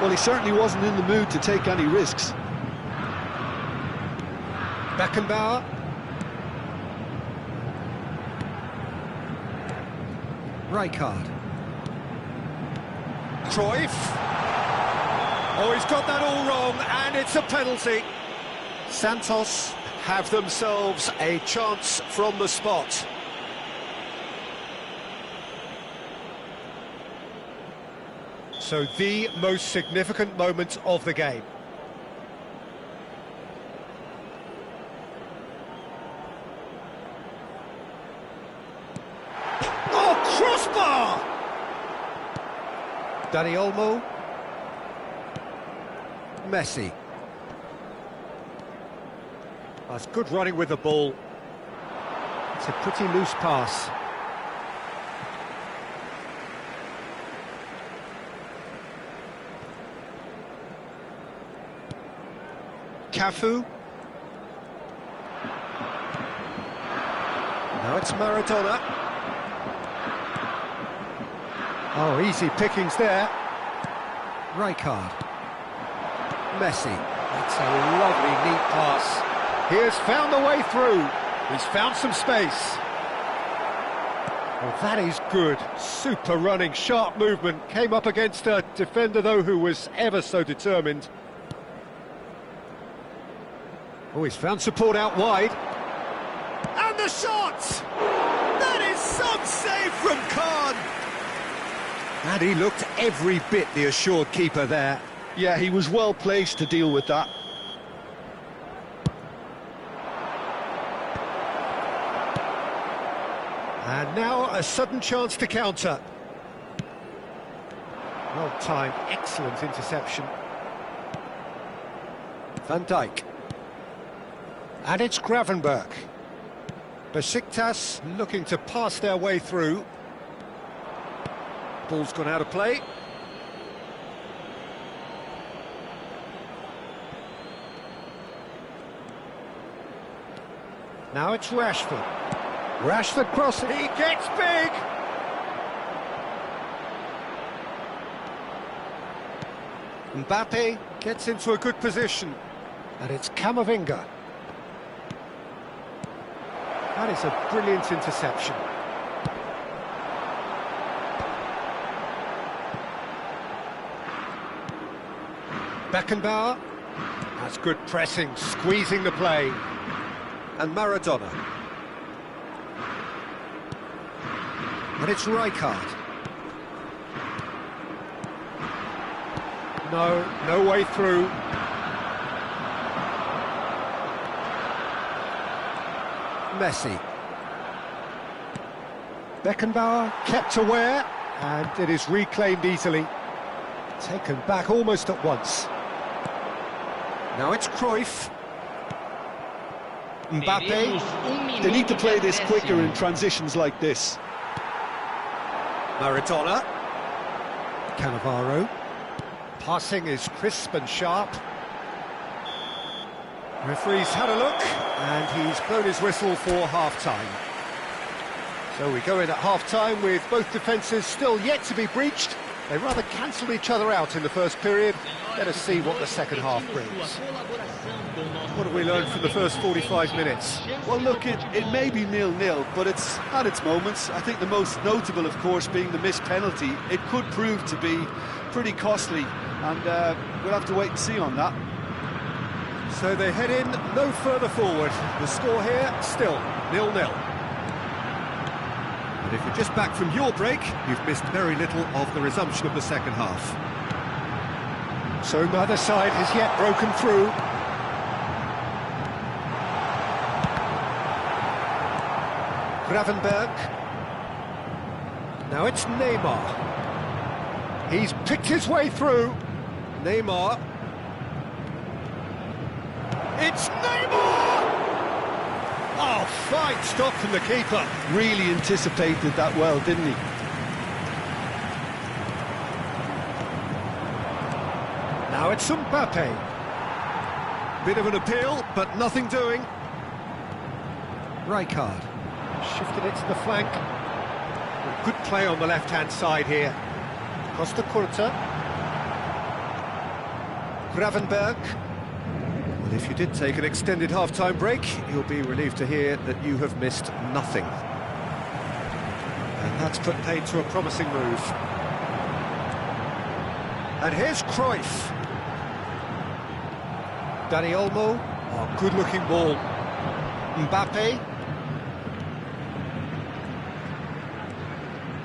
Well, he certainly wasn't in the mood to take any risks. Beckenbauer. Rijkaard. Cruyff. Oh, he's got that all wrong, and it's a penalty. Santos have themselves a chance from the spot. So the most significant moment of the game. Oh, crossbar! Dani Olmo. Messi. That's good running with the ball. It's a pretty loose pass. Cafu. Now it's Maradona. Oh, easy pickings there. Rijkaard. Messi. That's a lovely, neat pass. He has found a way through. He's found some space. Oh, that is good. Super running, sharp movement. Came up against a defender, though, who was ever so determined. Oh, he's found support out wide. And the shot! That is some save from Khan! And he looked every bit the assured keeper there. Yeah, he was well placed to deal with that. And now a sudden chance to counter. Well timed, excellent interception. Van Dijk. And it's Gravenberch. Besiktas looking to pass their way through. Ball's gone out of play. Now it's Rashford. Rashford crossing. He gets big! Mbappe gets into a good position. And it's Camavinga. That is a brilliant interception. Beckenbauer. That's good pressing, squeezing the play. And Maradona. And it's Rijkaard. No way through. Messi. Beckenbauer kept aware, and it is reclaimed easily. Taken back almost at once. Now it's Cruyff. Mbappe. They need to play this quicker in transitions like this. Maradona. Cannavaro. Passing is crisp and sharp. Referee's had a look, and he's blown his whistle for half-time. So we go in at half-time with both defences still yet to be breached. They rather cancelled each other out in the first period. Let us see what the second half brings. What have we learned from the first 45 minutes? Well, look, it may be 0-0, but it's had its moments. I think the most notable, of course, being the missed penalty. It could prove to be pretty costly, and we'll have to wait and see on that. So they head in no further forward. The score here, still 0-0. And if you're just back from your break, you've missed very little of the resumption of the second half. So neither side has yet broken through. Gravenberch. Now it's Neymar. He's picked his way through. Neymar. It's Neymar! Oh, fine stop from the keeper. Really anticipated that well, didn't he? Now it's Mbappe. Bit of an appeal, but nothing doing. Rijkaard. Shifted it to the flank. Good play on the left-hand side here. Costa Curta. Gravenberg. Well, if you did take an extended half-time break, you'll be relieved to hear that you have missed nothing. And that's put paid to a promising move. And here's Cruyff. Dani Olmo. Oh, good-looking ball. Mbappe.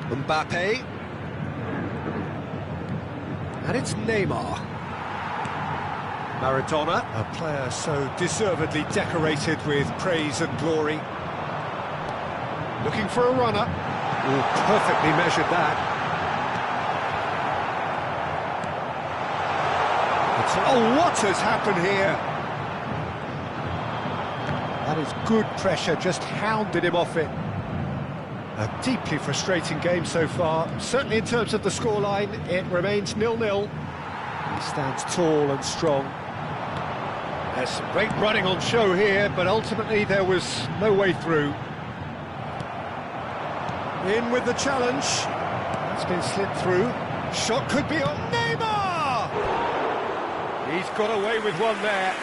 Mbappe. And it's Neymar. Maradona, a player so deservedly decorated with praise and glory. Looking for a runner. Oh, perfectly measured that. Oh, what has happened here? That is good pressure, just hounded him off it. A deeply frustrating game so far. Certainly in terms of the scoreline, it remains 0-0. He stands tall and strong. There's some great running on show here, but ultimately there was no way through. In with the challenge. That's been slipped through. Shot could be on Neymar! He's got away with one there.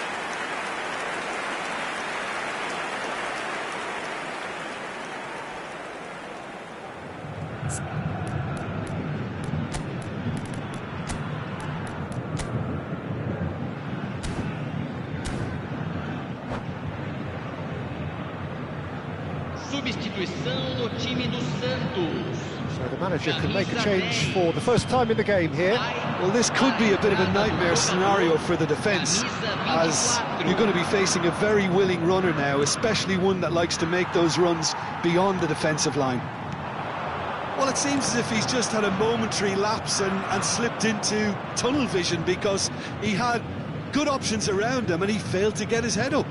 Substituição no time do Santos. So the manager can make a change for the first time in the game here. Well, this could be a bit of a nightmare scenario for the defence, as you're going to be facing a very willing runner now, especially one that likes to make those runs beyond the defensive line. Well, it seems as if he's just had a momentary lapse and slipped into tunnel vision, because he had good options around him and he failed to get his head up.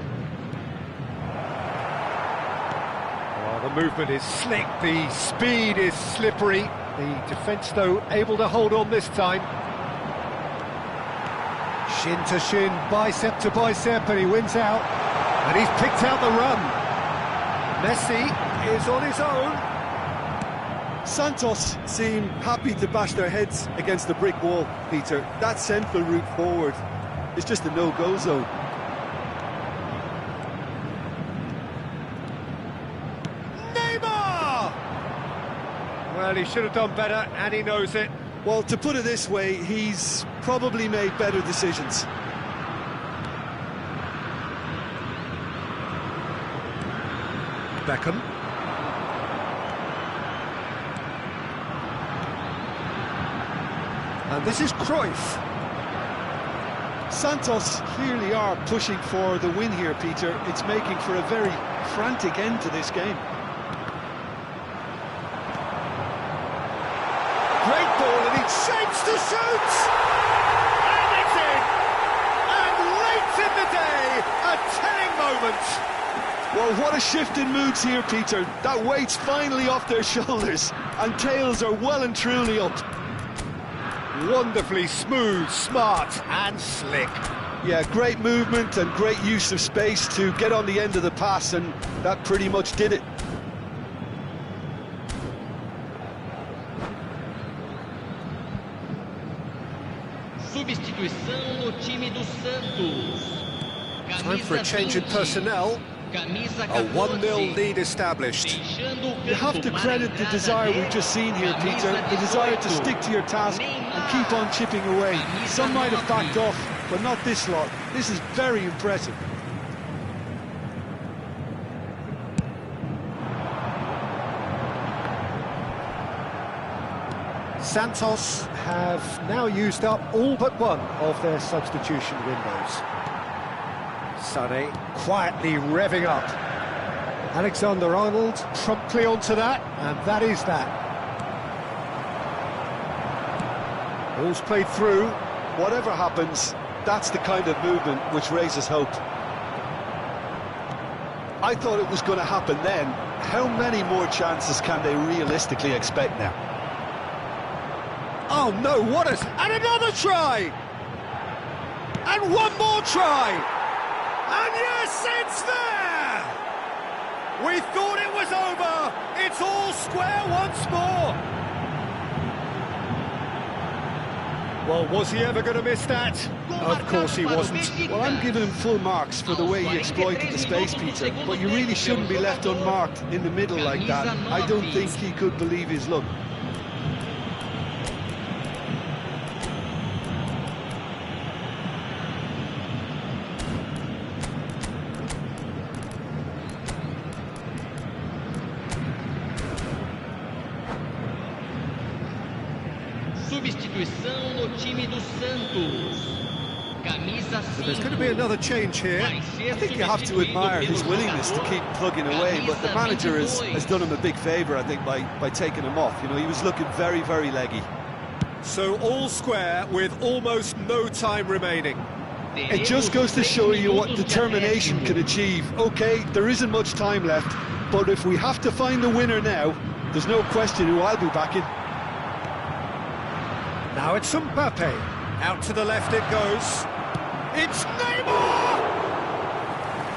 The movement is slick, the speed is slippery. The defence, though, able to hold on this time. Shin to shin, bicep to bicep, and he wins out. And he's picked out the run. Messi is on his own. Santos seem happy to bash their heads against the brick wall, Peter. That central route forward is just a no-go zone. Well, he should have done better, and he knows it. Well, to put it this way, he's probably made better decisions. Beckham. And this is Cruyff. Santos clearly are pushing for the win here, Peter. It's making for a very frantic end to this game. Great ball, and he shapes to shoot! And it's in! And late in the day, a telling moment! Well, what a shift in moods here, Peter. That weight's finally off their shoulders, and tails are well and truly up. Wonderfully smooth, smart, and slick. Yeah, great movement and great use of space to get on the end of the pass, and that pretty much did it. Substituição no time do Santos. Time for a change in personnel. A 1-0 lead established. You have to credit the desire we've just seen here, Peter. The desire to stick to your task and keep on chipping away. Some might have backed off, but not this lot. This is very impressive. Santos have now used up all but one of their substitution windows. Sané quietly revving up. Alexander-Arnold promptly onto that, and that is that. Ball's played through. Whatever happens, that's the kind of movement which raises hope. I thought it was going to happen then. How many more chances can they realistically expect now? Oh no, what is... And another try! And one more try! And yes, it's there! We thought it was over! It's all square once more! Well, was he ever going to miss that? Of course he wasn't. Well, I'm giving him full marks for the way he exploited the space, Peter, but you really shouldn't be left unmarked in the middle like that. I don't think he could believe his luck. Substituição no time do Santos. Camisa 5. There's going to be another change here. I think you have to admire his willingness to keep plugging away, but the manager has done him a big favour, I think, by taking him off. You know, he was looking very, very leggy. So all square with almost no time remaining. It just goes to show you what determination can achieve. OK, there isn't much time left, but if we have to find a winner now, there's no question who I'll be backing. Now it's Mbappe. Out to the left it goes. It's Neymar!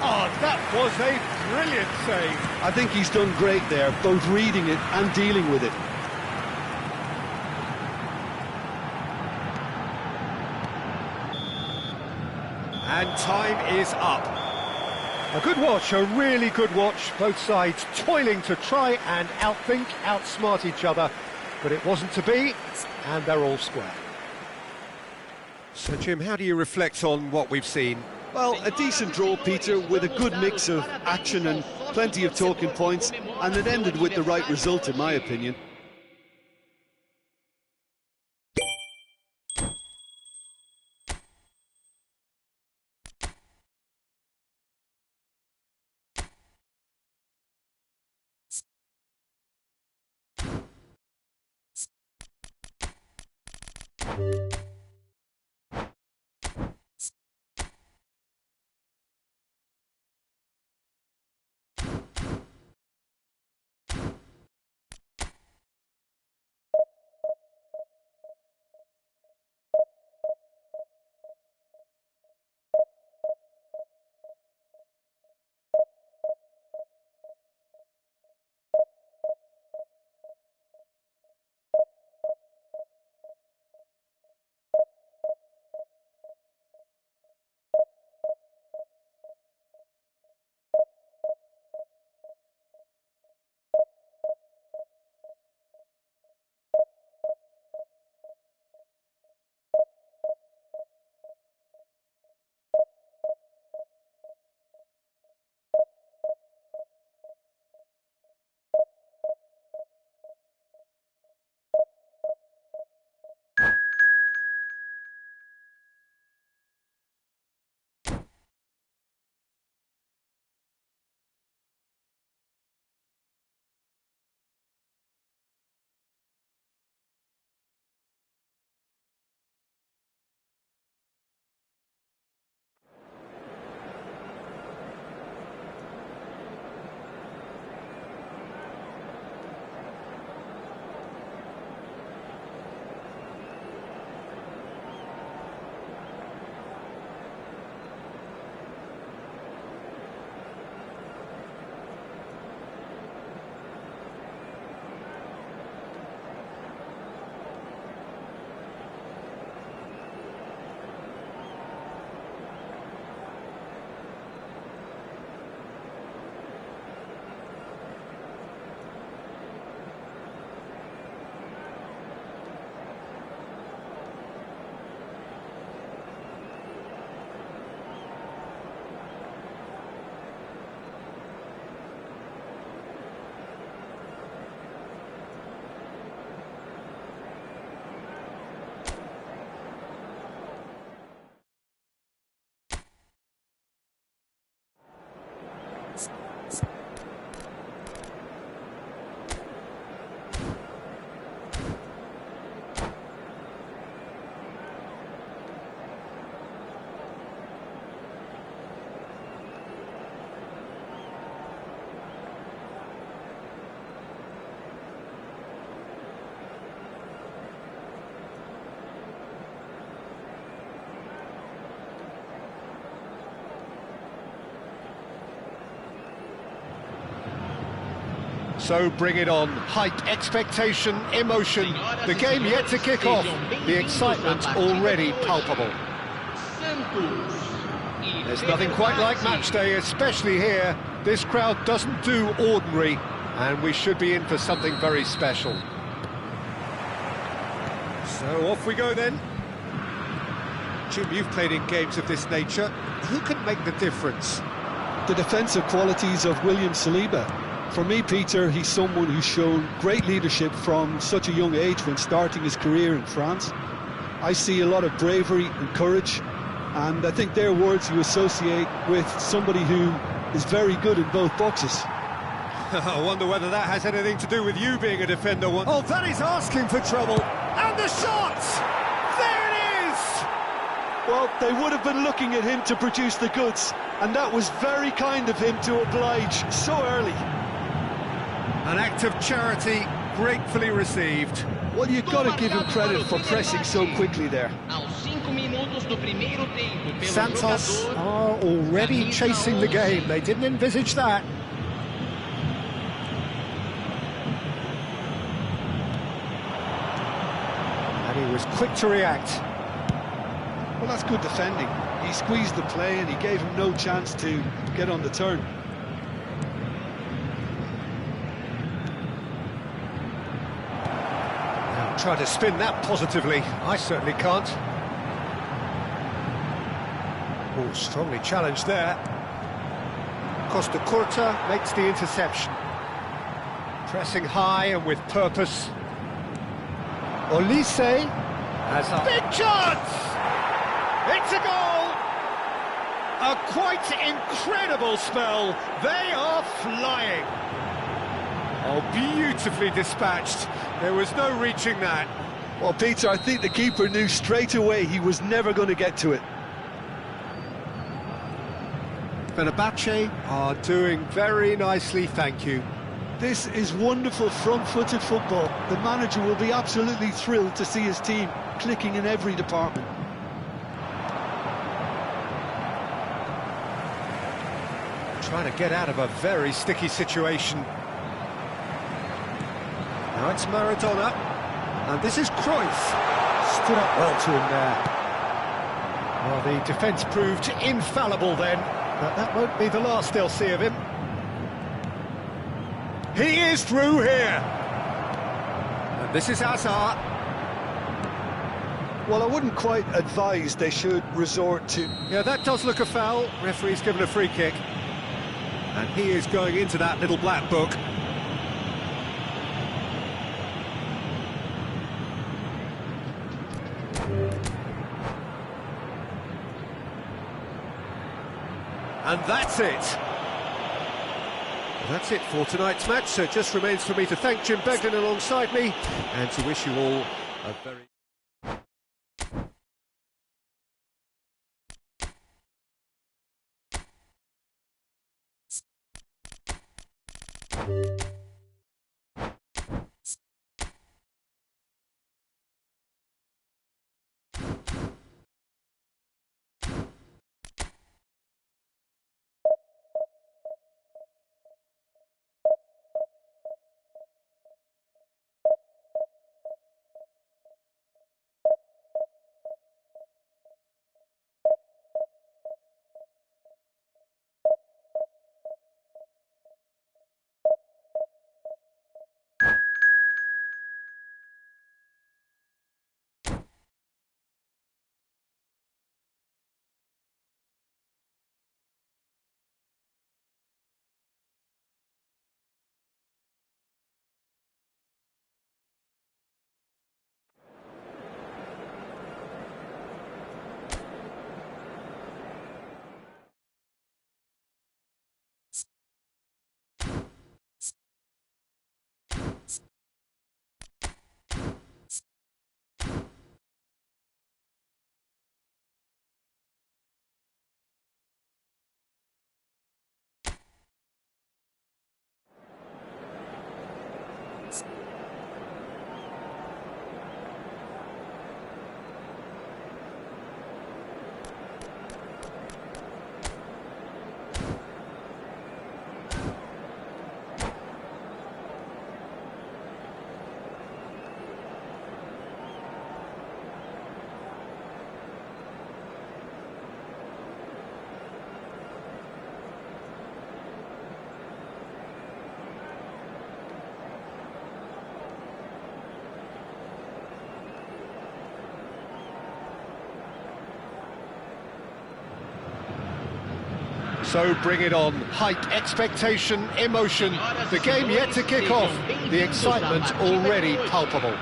Oh, that was a brilliant save. I think he's done great there, both reading it and dealing with it. And time is up. A good watch, a really good watch. Both sides toiling to try and outthink, outsmart each other. But it wasn't to be, and they're all square. So, Jim, how do you reflect on what we've seen? Well, a decent draw, Peter, with a good mix of action and plenty of talking points, and it ended with the right result, in my opinion. So bring it on. Hype, expectation, emotion. The game yet to kick off. The excitement already palpable. There's nothing quite like match day, especially here. This crowd doesn't do ordinary, and we should be in for something very special. So off we go then. Jim, you've played in games of this nature. Who can make the difference? The defensive qualities of William Saliba. For me, Peter, he's someone who's shown great leadership from such a young age when starting his career in France. I see a lot of bravery and courage, and I think they're words you associate with somebody who is very good in both boxes. I wonder whether that has anything to do with you being a defender. Oh, that is asking for trouble. And the shot! There it is! Well, they would have been looking at him to produce the goods, and that was very kind of him to oblige so early. An act of charity gratefully received. Well, you've got to give him credit for pressing so quickly there. Santos are already chasing the game. They didn't envisage that. And he was quick to react. Well, that's good defending. He squeezed the play and he gave him no chance to get on the turn. Now try to spin that positively. I certainly can't. Oh, strongly challenged there. Costa Curta makes the interception. Pressing high and with purpose. Olise has a big chance! It's a goal! A quite incredible spell. They are flying. Oh, beautifully dispatched. There was no reaching that. Well, Peter, I think the keeper knew straight away he was never going to get to it. Fenerbahce are doing very nicely, thank you. This is wonderful front-footed football. The manager will be absolutely thrilled to see his team clicking in every department. Trying to get out of a very sticky situation. Now it's Maradona, and this is Cruyff. Stood up well to him there. Well, the defence proved infallible then, but that won't be the last they'll see of him. He is through here. And this is Hazard. Well, I wouldn't quite advise they should resort to... Yeah, that does look a foul. Referee's given a free kick. And he is going into that little black book. And that's it. That's it for tonight's match, so it just remains for me to thank Jim Beglin alongside me and to wish you all a very... So bring it on. Hype, expectation, emotion. The game yet to kick off. The excitement already palpable.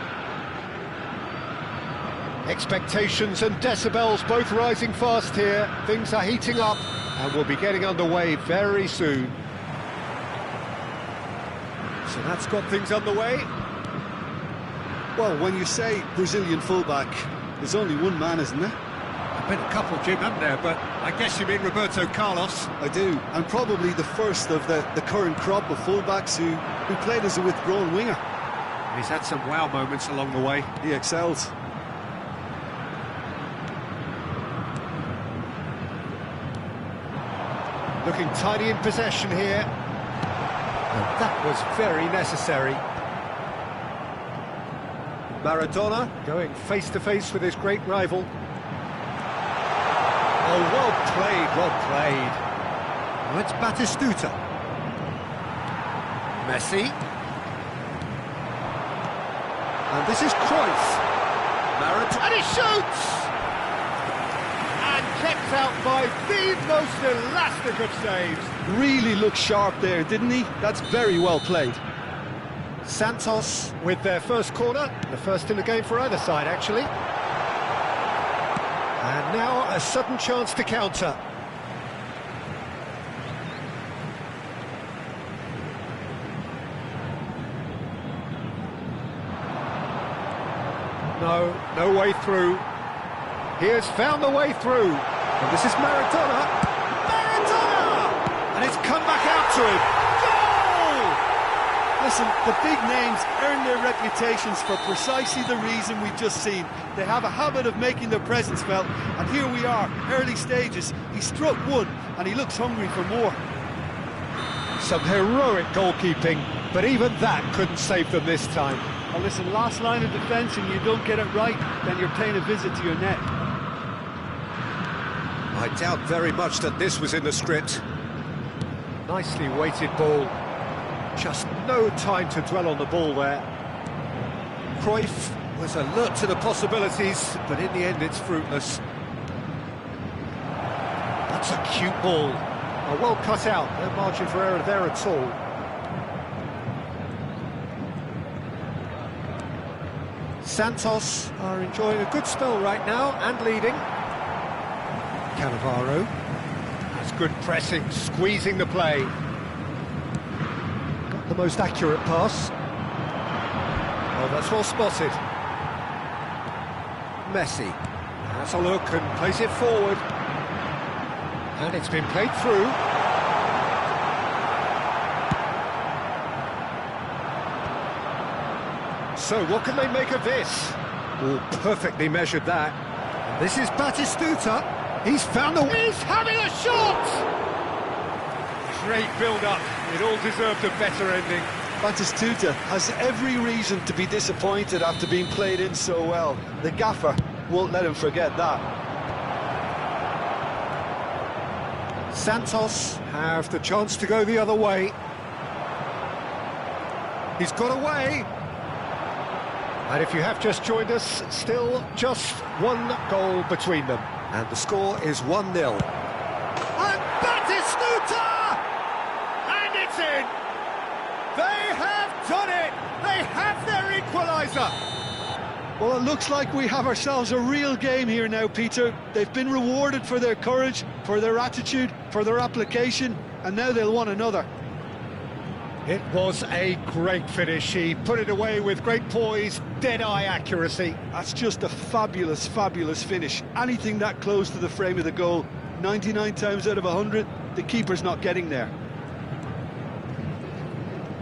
Expectations and decibels both rising fast here. Things are heating up and we'll be getting underway very soon. So that's got things underway. Well, when you say Brazilian fullback, there's only one man, isn't there? There've been a couple, Jim, haven't there? But I guess you mean Roberto Carlos. I do, and probably the first of the current crop of fullbacks who played as a withdrawn winger. He's had some wow moments along the way. He excels. Looking tidy in possession here. And that was very necessary. Maradona going face-to-face with his great rival. Oh, well played, well played. Well, it's Batistuta. Messi. And this is Cruyff. Maradona, and he shoots! And kept out by the most elastic of saves. Really looked sharp there, didn't he? That's very well played. Santos with their first corner, the first in the game for either side, actually. And now a sudden chance to counter. No way through. He has found the way through. And this is Maradona. Maradona! And it's come back out to him. Goal! Listen, the big names earn their reputations for precisely the reason we've just seen. They have a habit of making their presence felt, and here we are, early stages. He struck one, and he looks hungry for more. Some heroic goalkeeping, but even that couldn't save them this time. Well, listen, last line of defence, and you don't get it right, then you're paying a visit to your net. I doubt very much that this was in the script. Nicely weighted ball. Just no time to dwell on the ball there. Cruyff was alert to the possibilities, but in the end it's fruitless. That's a cute ball. Oh, well cut out, no margin for error there at all. Santos are enjoying a good spell right now and leading. Cannavaro. That's good pressing, squeezing the play. Got the most accurate pass. Oh, that's well spotted. Messi. That's a look and plays it forward. And it's been played through. So what can they make of this? Oh, perfectly measured that. And this is Batistuta. He's found the... He's having a shot! Great build-up. It all deserved a better ending. Batistuta has every reason to be disappointed after being played in so well. The gaffer won't let him forget that. Santos have the chance to go the other way. He's got away. And if you have just joined us, still just one goal between them. And the score is 1-0. And Batistuta! And it's in! They have done it! They have their equaliser! Well, it looks like we have ourselves a real game here now, Peter. They've been rewarded for their courage, for their attitude, for their application, and now they'll want another. It was a great finish. He put it away with great poise, dead-eye accuracy. That's just a fabulous, fabulous finish. Anything that close to the frame of the goal, 99 times out of 100, the keeper's not getting there.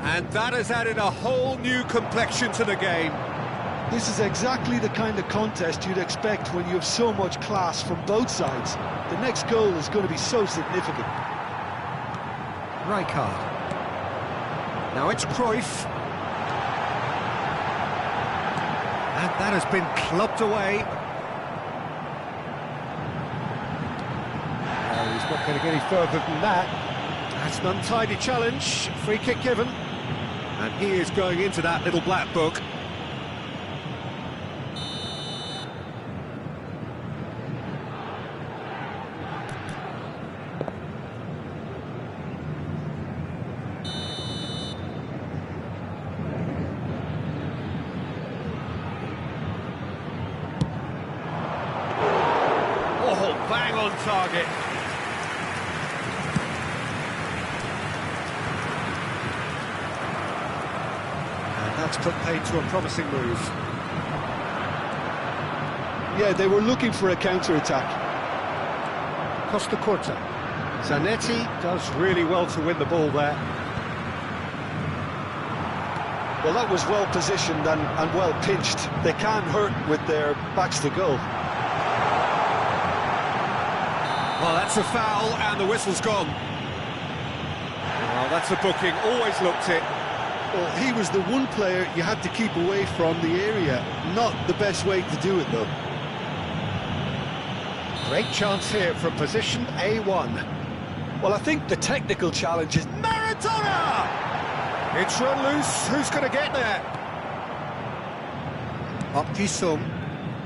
And that has added a whole new complexion to the game. This is exactly the kind of contest you'd expect when you have so much class from both sides. The next goal is going to be so significant. Rijkaard. Now it's Cruyff. And that has been clubbed away. Oh, he's not going to get any further than that. That's an untidy challenge. Free kick given. And he is going into that little black book. on target. And that's put paid to a promising move. Yeah, they were looking for a counter-attack. Costa Curta. Zanetti does really well to win the ball there. Well, that was well positioned and well pinched. They can't hurt with their backs to goal. Well, that's a foul, and the whistle's gone. Well, that's a booking, always looked it. Well, he was the one player you had to keep away from the area. Not the best way to do it, though. Great chance here from position A1. Well, I think the technical challenge is... Maradona! It's run loose, who's going to get there? Up Jisung.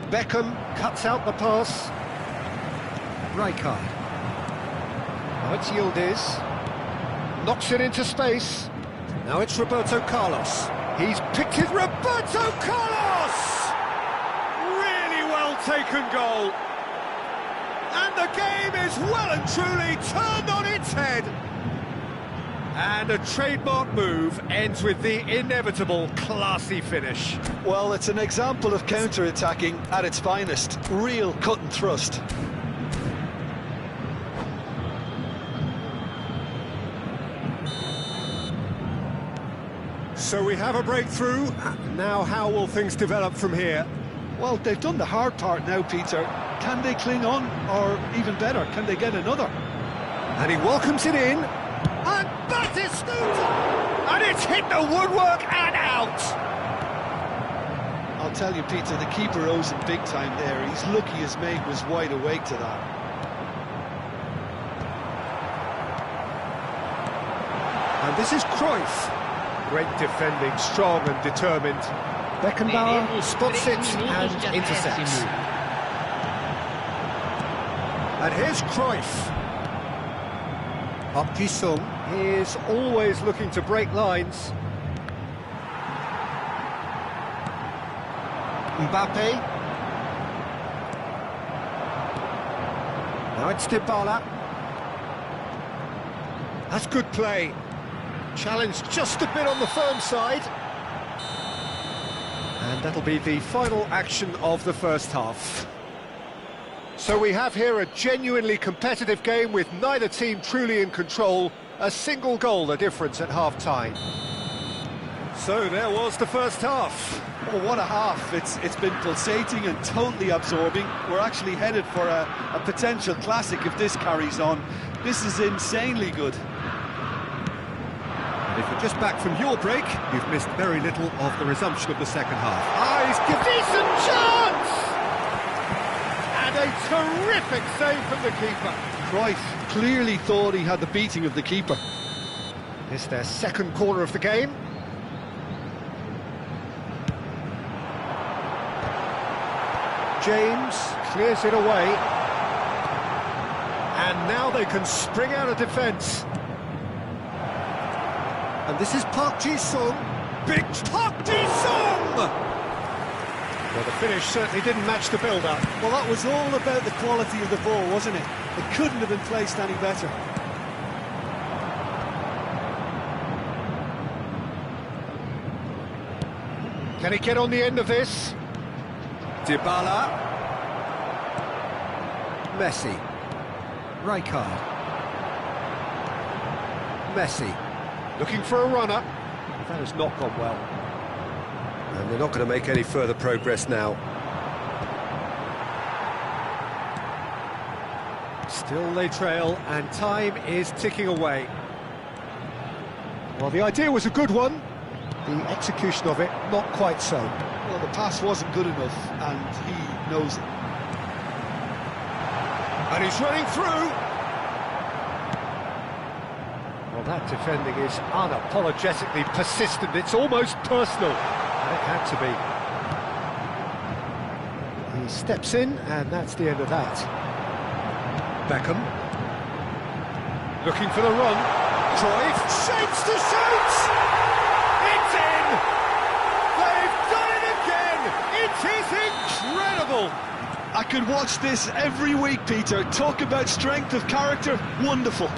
Beckham cuts out the pass. Rijkaard. Now it's Yildiz. Knocks it into space. Now it's Roberto Carlos. He's picked it, Roberto Carlos! Really well taken goal. And the game is well and truly turned on its head. And a trademark move ends with the inevitable classy finish. Well, it's an example of counter-attacking at its finest. Real cut and thrust. So we have a breakthrough. Now how will things develop from here? Well, they've done the hard part now, Peter. Can they cling on? Or even better, can they get another? And he welcomes it in. And Batistuta! And it's hit the woodwork and out! I'll tell you, Peter, the keeper owes him big time there. He's lucky his mate was wide awake to that. And this is Cruyff. Great defending, strong and determined. Beckenbauer spots it and intercepts. And here's Cruyff. Up Jisung is always looking to break lines. Mbappe. Now it's Dybala. That's good play. Challenge just a bit on the firm side. And that'll be the final action of the first half. So we have here a genuinely competitive game with neither team truly in control. A single goal the difference at half-time. So there was the first half. Well, what a half. It's been pulsating and totally absorbing. We're actually headed for a potential classic if this carries on. This is insanely good. And if you're just back from your break, you've missed very little of the resumption of the second half. He's given decent chance! And a terrific save from the keeper. Cruyff clearly thought he had the beating of the keeper. It's their second corner of the game. James clears it away. And now they can spring out of defence. And this is Park Ji-sung. Big Park Ji-sung! Well, the finish certainly didn't match the build-up. Well, that was all about the quality of the ball, wasn't it? It couldn't have been placed any better. Can he get on the end of this? Dybala. Messi. Rijkaard. Messi. Looking for a runner. That has not gone well. And they're not going to make any further progress now. Still they trail, and time is ticking away. Well, the idea was a good one. The execution of it, not quite so. Well, the pass wasn't good enough, and he knows it. And he's running through. Well, that defending is unapologetically persistent. It's almost personal. And it had to be. He steps in, and that's the end of that. Beckham. Looking for the run. Cruyff shapes to shoot! It's in! They've done it again! It is incredible! I could watch this every week, Peter. Talk about strength of character, wonderful.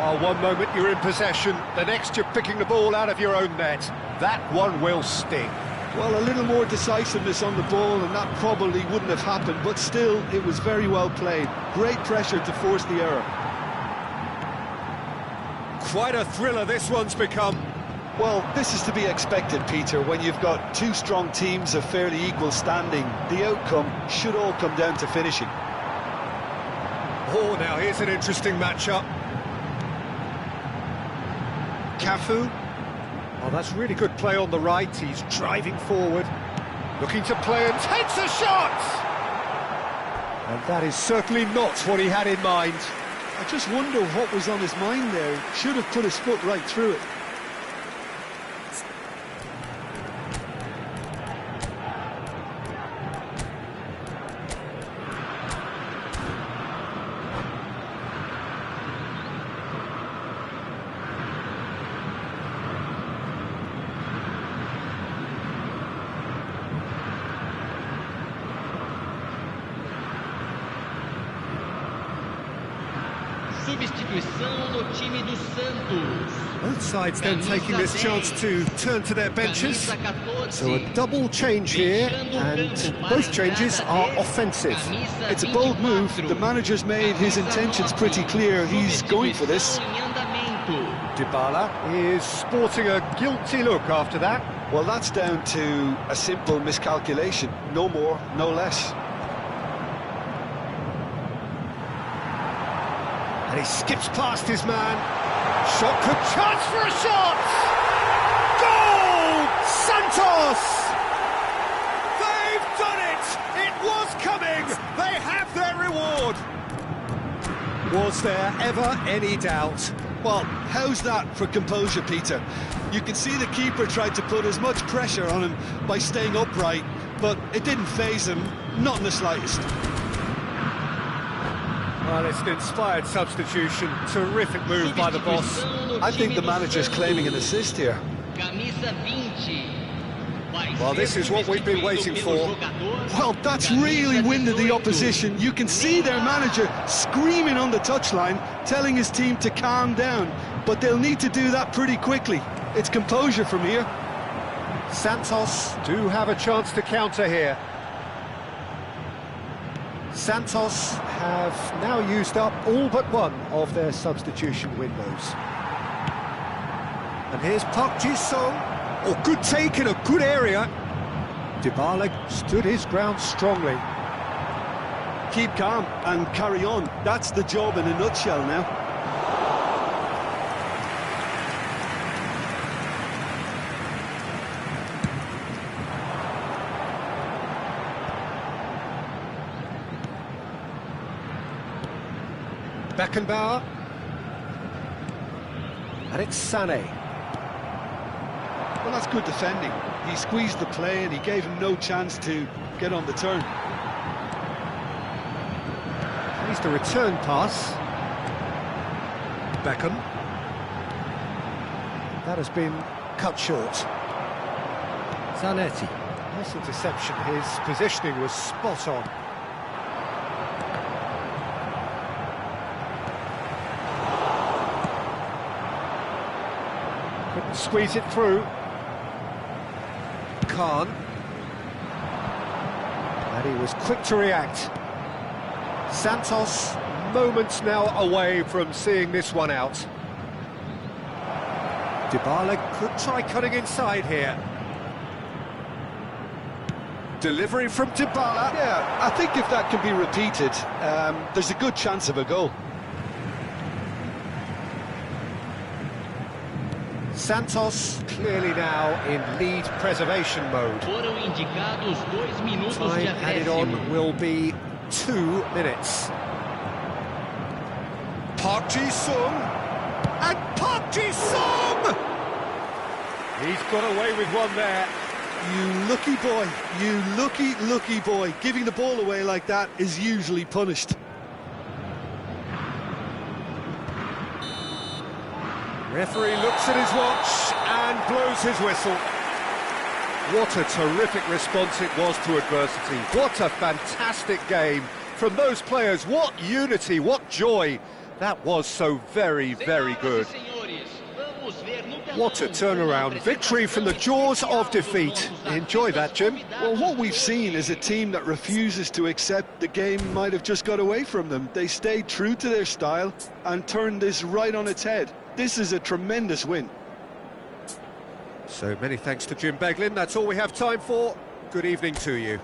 Oh, one moment you're in possession, the next you're picking the ball out of your own net. That one will sting. Well, a little more decisiveness on the ball and that probably wouldn't have happened, but still, it was very well played. Great pressure to force the error. Quite a thriller this one's become. Well, this is to be expected, Peter. When you've got two strong teams of fairly equal standing, the outcome should all come down to finishing. Oh, now here's an interesting matchup. Cafu. Oh, that's really good play on the right. He's driving forward, looking to play and takes a shot! And that is certainly not what he had in mind. I just wonder what was on his mind there. Should have put his foot right through it. Substituição no time do Santos. Both sides then taking this chance to turn to their benches. So a double change here, and both changes are offensive. It's a bold move. The manager's made his intentions pretty clear. He's going for this. Dybala is sporting a guilty look after that. Well, that's down to a simple miscalculation. No more, no less. And he skips past his man. Shot, good chance for a shot! Goal! Santos! They've done it! It was coming! They have their reward! Was there ever any doubt? Well, how's that for composure, Peter? You can see the keeper tried to put as much pressure on him by staying upright, but it didn't faze him, not in the slightest. Well, it's an inspired substitution. Terrific move by the boss. I think the manager's claiming an assist here. Well, this is what we've been waiting for. Well, that's really winded the opposition. You can see their manager screaming on the touchline, telling his team to calm down. But they'll need to do that pretty quickly. It's composure from here. Santos do have a chance to counter here. Santos have now used up all but one of their substitution windows. And here's Park Ji-sung. Oh, good take in a good area. Dybala stood his ground strongly. Keep calm and carry on. That's the job in a nutshell now. Beckenbauer. And it's Sané. Well, that's good defending. He squeezed the play and he gave him no chance to get on the turn. Here's the return pass. Beckham. That has been cut short. Zanetti. Nice interception. His positioning was spot on. Couldn't squeeze it through. Khan. And he was quick to react. Santos, moments now away from seeing this one out. Dybala could try cutting inside here. Delivery from Dybala. Yeah, I think if that can be repeated, there's a good chance of a goal. Santos clearly now in lead preservation mode. Time added on will be 2 minutes. Park Ji-sung, and Park Ji-sung! He's got away with one there. You lucky boy, you lucky boy. Giving the ball away like that is usually punished. Referee looks at his watch and blows his whistle. What a terrific response it was to adversity. What a fantastic game from those players. What unity, what joy. That was so very, very good. What a turnaround. Victory from the jaws of defeat. Enjoy that, Jim. Well, what we've seen is a team that refuses to accept the game might have just got away from them. They stayed true to their style and turned this right on its head. This is a tremendous win. So many thanks to Jim Beglin. That's all we have time for. Good evening to you.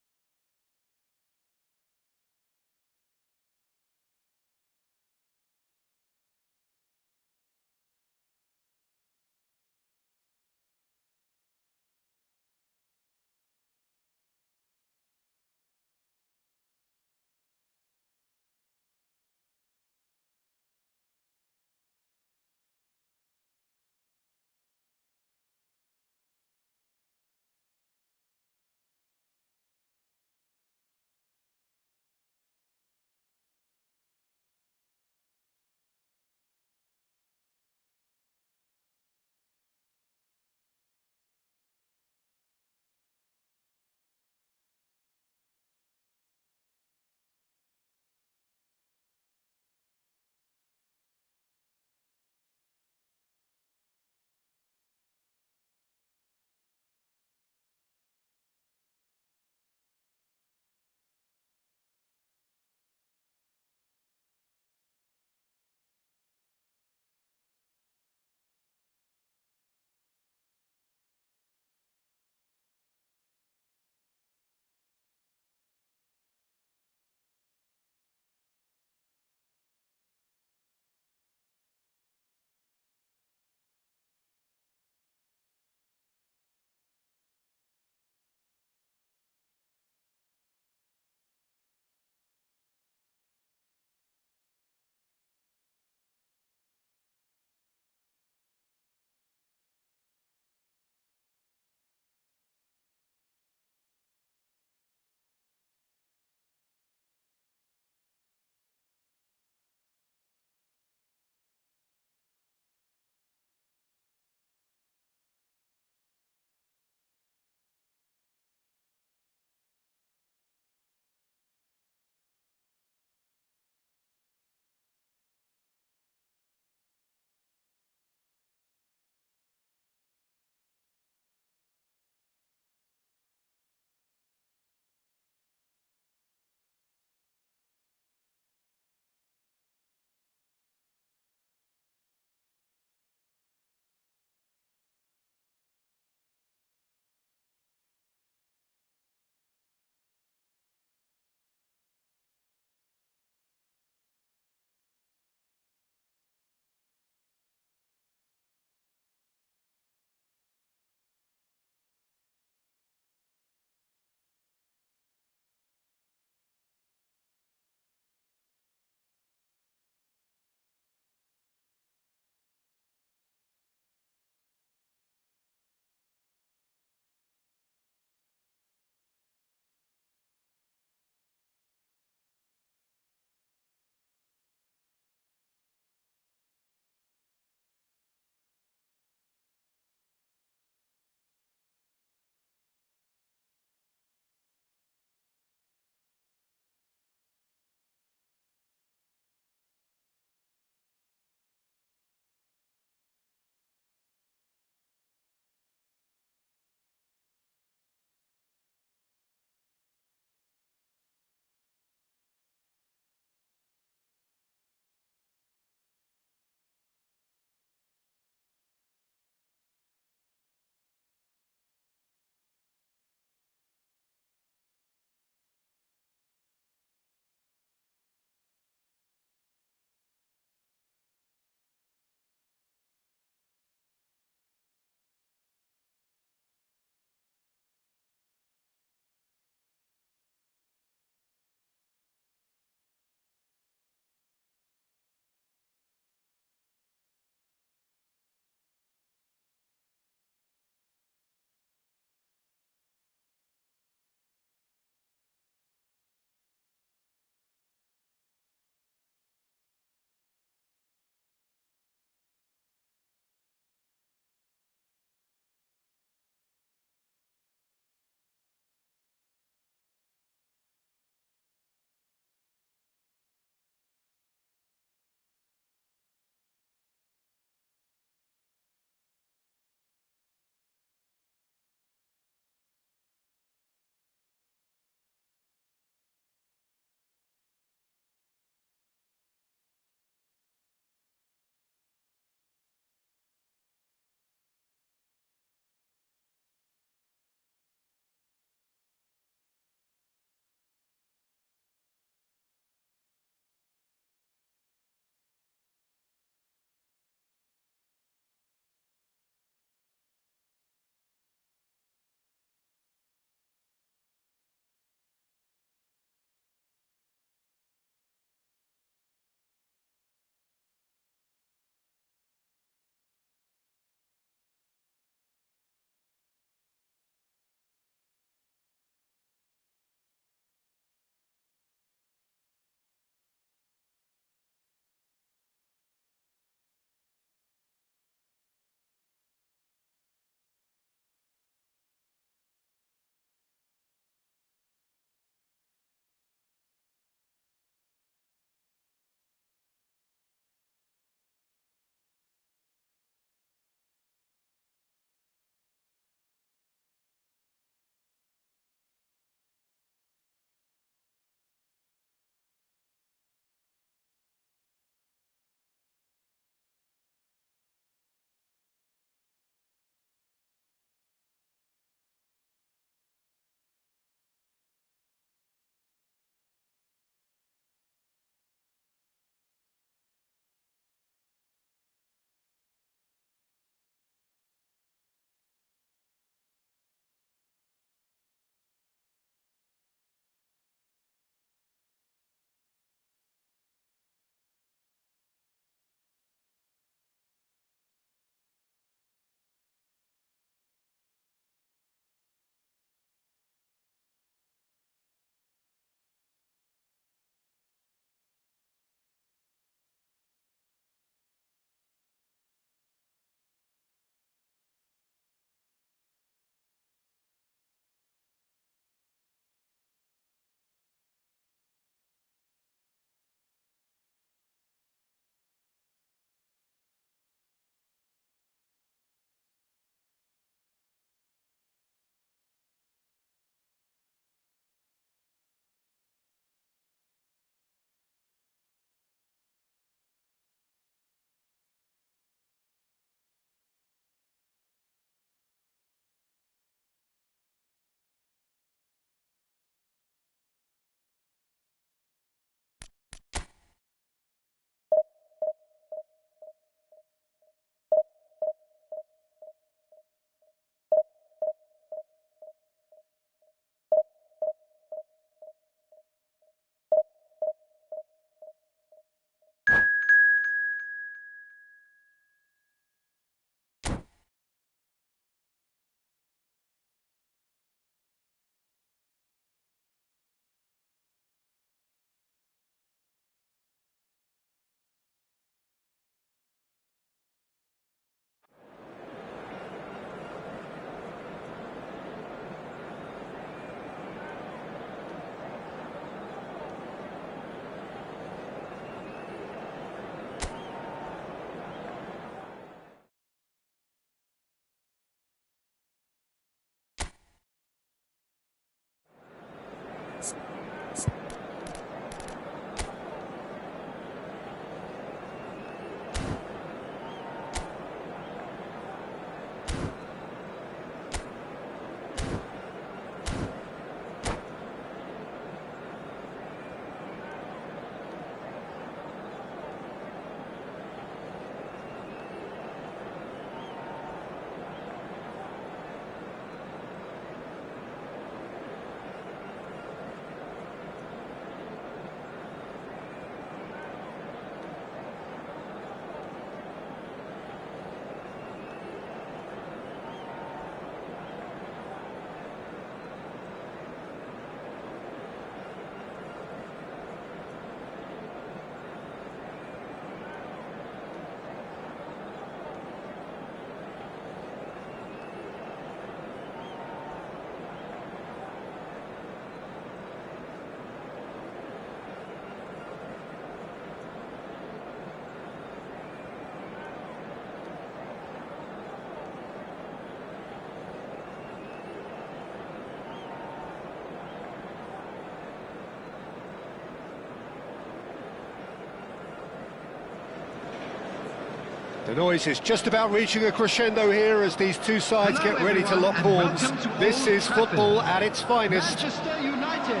The noise is just about reaching a crescendo here as these two sides get ready to lock horns. This is football at its finest. Manchester United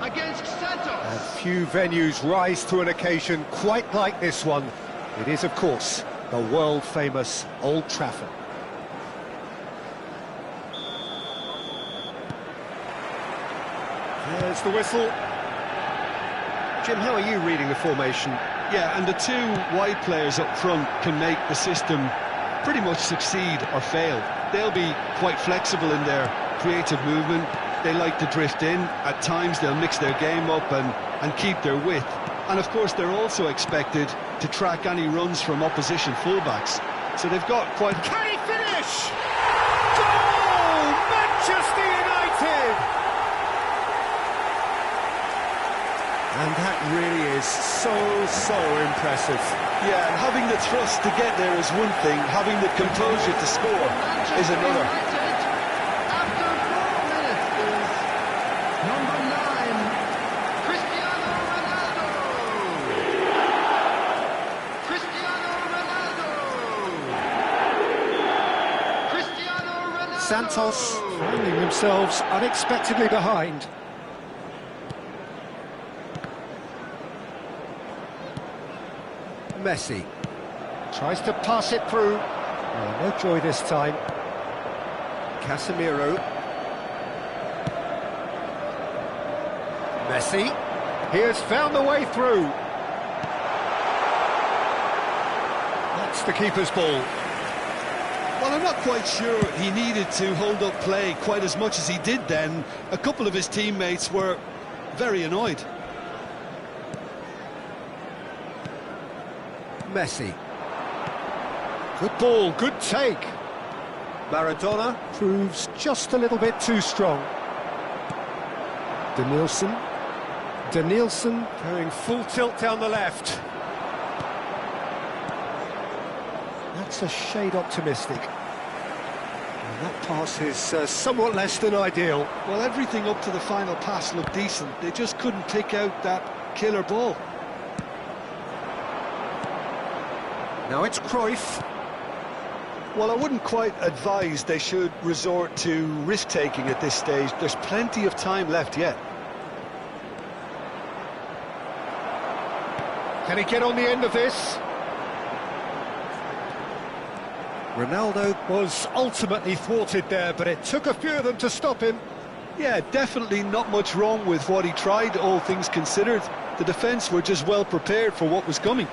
against Santos. And few venues rise to an occasion quite like this one. It is, of course, the world-famous Old Trafford. There's the whistle. Jim, how are you reading the formation? Yeah, and the two wide players up front can make the system pretty much succeed or fail. They'll be quite flexible in their creative movement. They like to drift in. At times they'll mix their game up and keep their width. And of course they're also expected to track any runs from opposition fullbacks. So they've got quite... Can he finish? Goal! Manchester United! And that really is so impressive. Yeah, and having the thrust to get there is one thing, having the composure to score is another. After 4 minutes is number 9, Cristiano Ronaldo. Cristiano Ronaldo. Cristiano Ronaldo. Santos finding themselves unexpectedly behind. Messi tries to pass it through. Oh, no joy this time. Casemiro. Messi. He has found the way through. That's the keeper's ball. Well, I'm not quite sure he needed to hold up play quite as much as he did then. A couple of his teammates were very annoyed. Messi. Good ball, good take. Maradona proves just a little bit too strong. Denilson. Denilson going full tilt down the left. That's a shade optimistic. And that pass is somewhat less than ideal. Well, everything up to the final pass looked decent. They just couldn't pick out that killer ball. Now it's Cruyff. Well, I wouldn't quite advise they should resort to risk-taking at this stage. There's plenty of time left yet. Can he get on the end of this? Ronaldo was ultimately thwarted there, but it took a few of them to stop him. Yeah, definitely not much wrong with what he tried, all things considered. The defence were just well prepared for what was coming.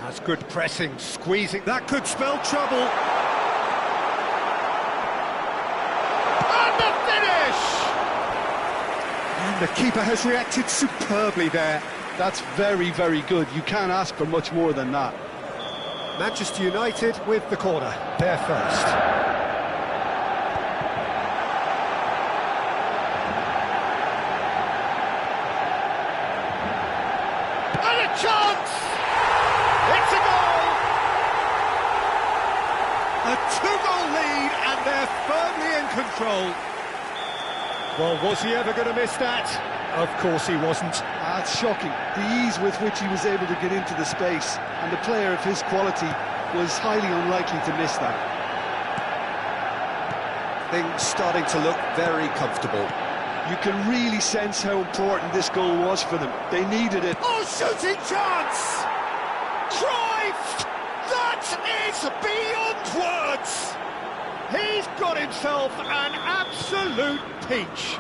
That's good pressing, squeezing. That could spell trouble. And the finish! And the keeper has reacted superbly there. That's very, very good. You can't ask for much more than that. Manchester United with the corner. They're first. And a chance! It's a goal! A two-goal lead, and they're firmly in control. Well, was he ever going to miss that? Of course he wasn't. It's shocking. The ease with which he was able to get into the space, and the player of his quality was highly unlikely to miss that. Things starting to look very comfortable. You can really sense how important this goal was for them. They needed it. Oh, shooting chance! Cruyff! That is beyond words! He's got himself an absolute peach.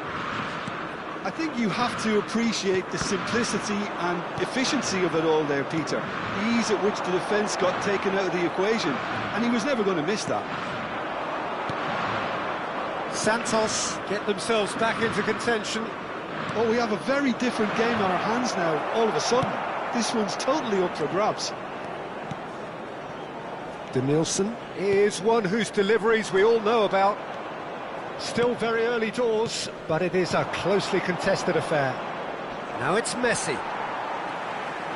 I think you have to appreciate the simplicity and efficiency of it all there, Peter. The ease at which the defence got taken out of the equation, and he was never going to miss that. Santos get themselves back into contention. Oh, we have a very different game on our hands now, all of a sudden. This one's totally up for grabs. Denilson is one whose deliveries we all know about. Still very early doors, but it is a closely contested affair. Now it's Messi.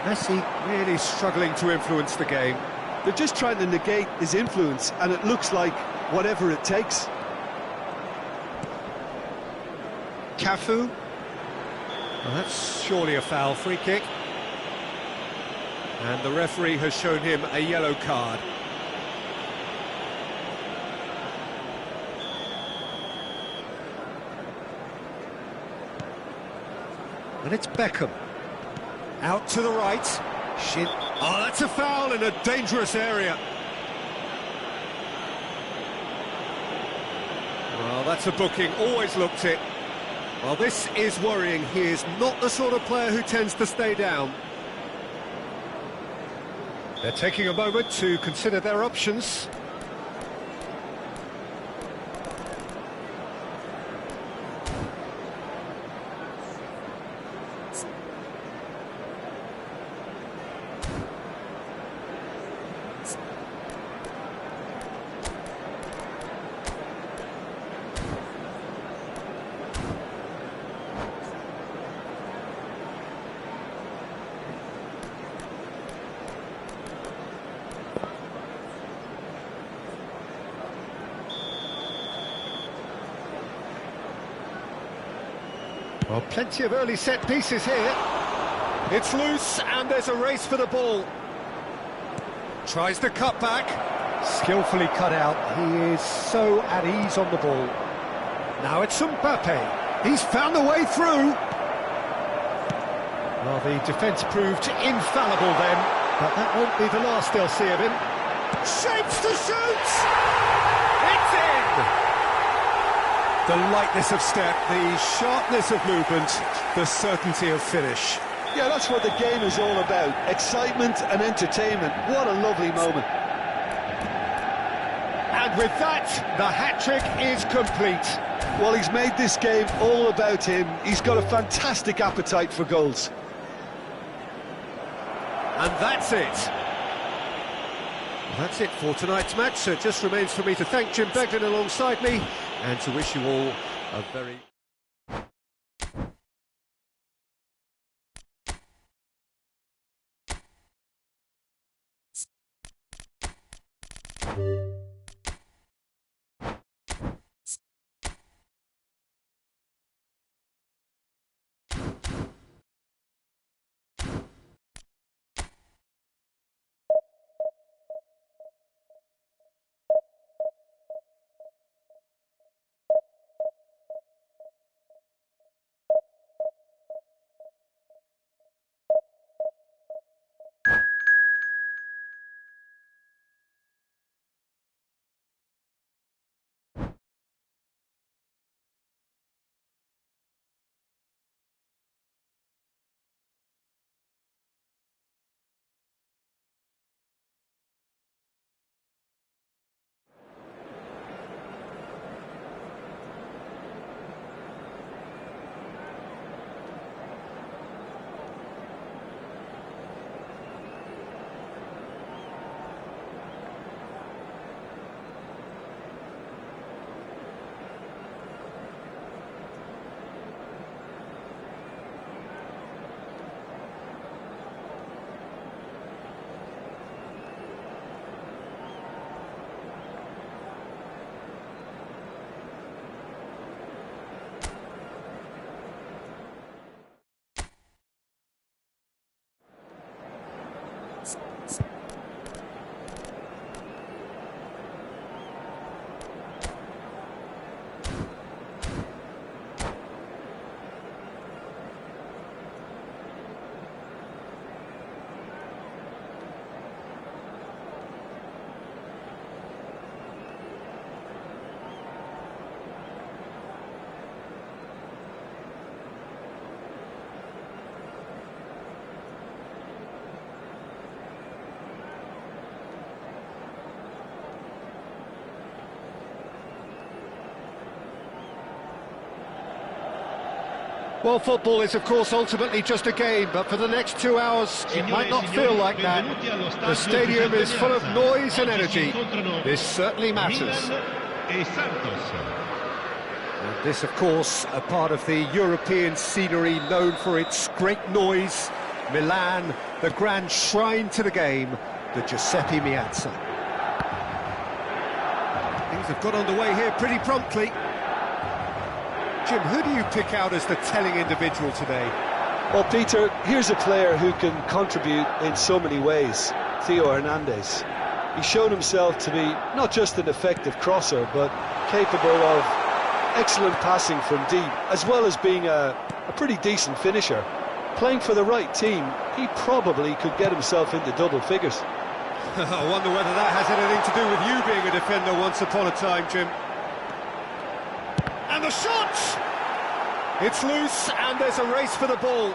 Messi really struggling to influence the game. They're just trying to negate his influence, and it looks like whatever it takes. Cafu. Well, that's surely a foul. Free kick. And the referee has shown him a yellow card. And it's Beckham. Out to the right. Oh, that's a foul in a dangerous area. Well, that's a booking, always looked it. Well, this is worrying. He is not the sort of player who tends to stay down. They're taking a moment to consider their options. Well, plenty of early set pieces here. It's loose, and there's a race for the ball. Tries the cut back. Skillfully cut out. He is so at ease on the ball. Now it's Mbappe. He's found the way through. Well, the defence proved infallible then, but that won't be the last they'll see of him. Shapes to shoot! It's in! The lightness of step, the sharpness of movement, the certainty of finish. Yeah, that's what the game is all about. Excitement and entertainment. What a lovely moment. And with that, the hat-trick is complete. Well, he's made this game all about him. He's got a fantastic appetite for goals. And that's it. That's it for tonight's match, so it just remains for me to thank Jim Beglin alongside me and to wish you all a very... Well, football is, of course, ultimately just a game, but for the next 2 hours, it might not feel like that. The stadium is full of noise and energy. This certainly matters. And this, of course, a part of the European scenery known for its great noise. Milan, the grand shrine to the game, the Giuseppe Meazza. Things have got underway here pretty promptly. Jim, who do you pick out as the telling individual today? Well, Peter, here's a player who can contribute in so many ways, Theo Hernandez. He's shown himself to be not just an effective crosser, but capable of excellent passing from deep, as well as being a pretty decent finisher. Playing for the right team, he probably could get himself into double figures. I wonder whether that has anything to do with you being a defender once upon a time, Jim. And the shot! It's loose, and there's a race for the ball.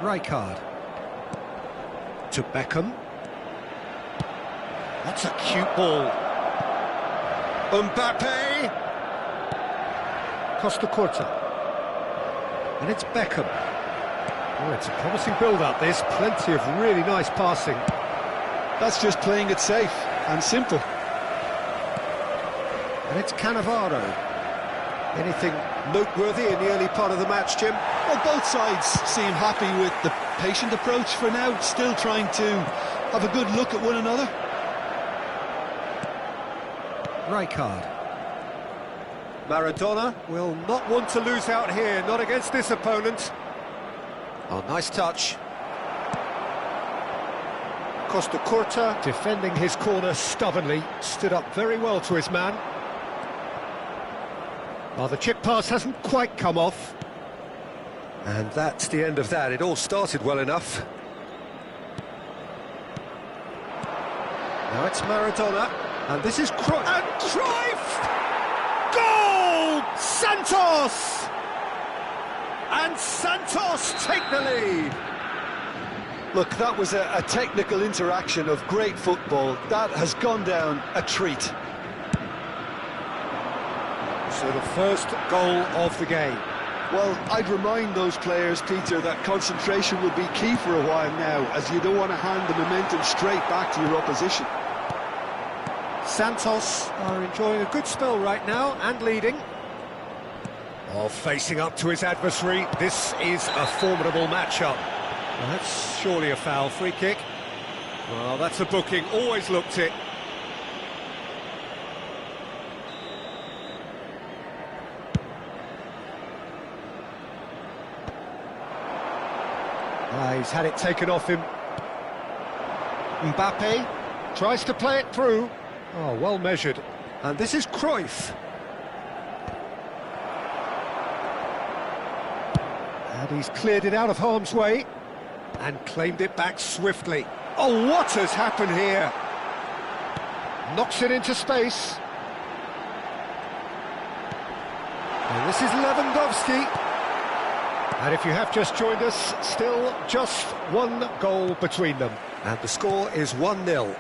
Rijkaard. To Beckham. That's a cute ball. Mbappe. Costa Curta. And it's Beckham. Oh, it's a promising build-up, this. Plenty of really nice passing. That's just playing it safe and simple. And it's Cannavaro. Anything noteworthy in the early part of the match, Jim? Well, both sides seem happy with the patient approach for now, still trying to have a good look at one another. Rijkaard. Maradona will not want to lose out here, not against this opponent. Oh, nice touch. Costa Curta, defending his corner stubbornly, stood up very well to his man. Well, the chip pass hasn't quite come off. And that's the end of that. It all started well enough. Now it's Maradona, and this is Cruyff. And Cruyff! Goal! Santos! And Santos take the lead. Look, that was a technical interaction of great football. That has gone down a treat. So the first goal of the game. Well, I'd remind those players, Peter, that concentration will be key for a while now, as you don't want to hand the momentum straight back to your opposition. Santos are enjoying a good spell right now and leading. Oh, facing up to his adversary, this is a formidable matchup. Well, that's surely a foul. Free kick. Well, that's a booking, always looked it. He's had it taken off him. Mbappe tries to play it through. Oh, well measured. And this is Cruyff. And he's cleared it out of harm's way and claimed it back swiftly. Oh, what has happened here? Knocks it into space. And this is Lewandowski. And if you have just joined us, still just one goal between them. And the score is 1-0.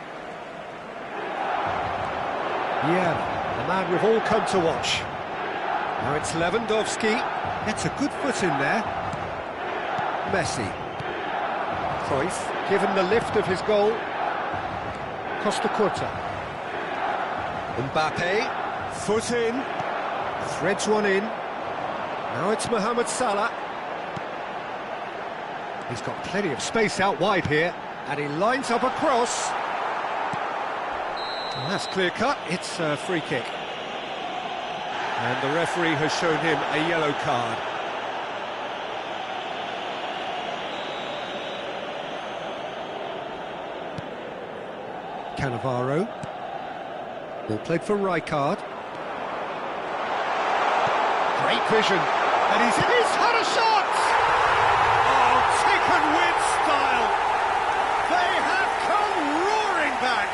Yeah, the man we've all come to watch. Now it's Lewandowski. Gets a good foot in there. Messi. Cruyff, given the lift of his goal. Costa Curta. Mbappe, foot in. Threads one in. Now it's Mohamed Salah. He's got plenty of space out wide here, and he lines up a cross. And that's clear cut, it's a free kick. And the referee has shown him a yellow card. Cannavaro. Ball played for Rijkaard. Great vision, and he's had a shot! With style, they have come roaring back.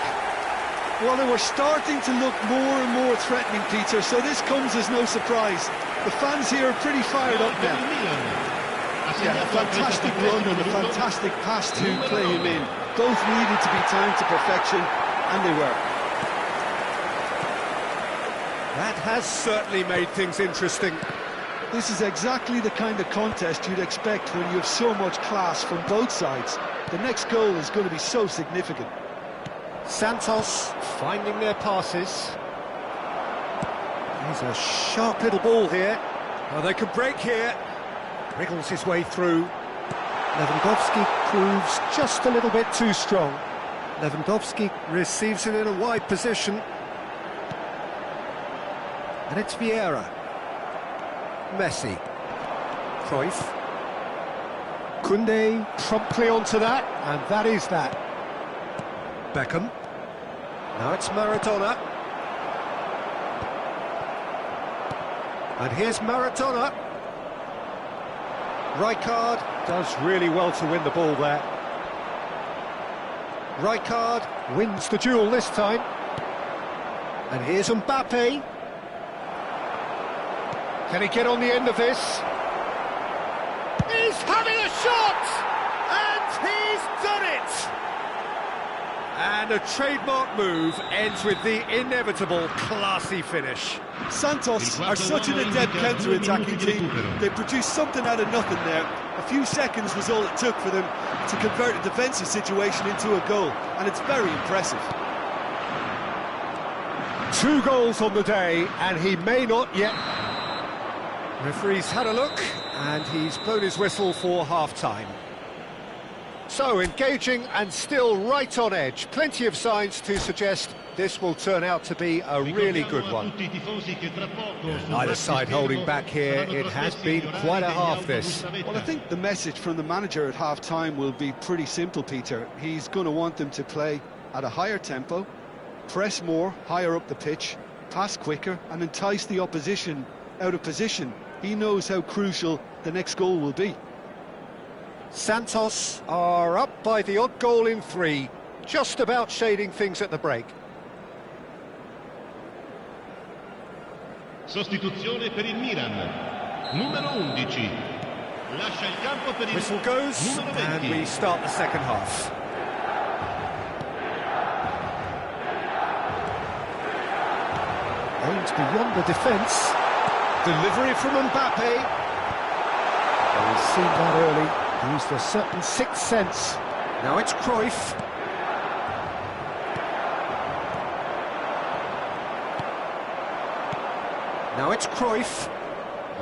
Well, they were starting to look more and more threatening, Peter, so this comes as no surprise. The fans here are pretty fired up now. Yeah, a fantastic run and a fantastic pass to play him in. Both needed to be timed to perfection, and they were. That has certainly made things interesting. This is exactly the kind of contest you'd expect when you have so much class from both sides. The next goal is going to be so significant. Santos finding their passes. He's a sharp little ball here. Oh, they could break here. Wriggles his way through. Lewandowski proves just a little bit too strong. Lewandowski receives it in a wide position. And it's Vieira. Messi. Cruyff. Koundé promptly onto that, and that is that. Beckham. Now it's Maradona. And here's Maradona. Rijkaard does really well to win the ball there. Rijkaard wins the duel this time. And here's Mbappe. Can he get on the end of this? He's having a shot! And he's done it! And a trademark move ends with the inevitable classy finish. Santos are such an adept counter-attacking team. They produced something out of nothing there. A few seconds was all it took for them to convert a defensive situation into a goal, and it's very impressive. 2 goals on the day, and he may not yet... Referee's had a look, and he's blown his whistle for half-time. So, engaging and still right on edge. Plenty of signs to suggest this will turn out to be a really good one. Neither side holding back here. It has been quite a half, this. Well, I think the message from the manager at half-time will be pretty simple, Peter. He's going to want them to play at a higher tempo, press more, higher up the pitch, pass quicker, and entice the opposition out of position. He knows how crucial the next goal will be. Santos are up by the odd goal in 3, just about shading things at the break. Sostituzione per il Milan. Numero 11. Lascia il campo per il Whistle goes, numero 20. and we start the second half. Aims beyond the defence. Delivery from Mbappe. Well, we've seen that early. Used a certain sixth sense. Now it's Cruyff. Now it's Cruyff.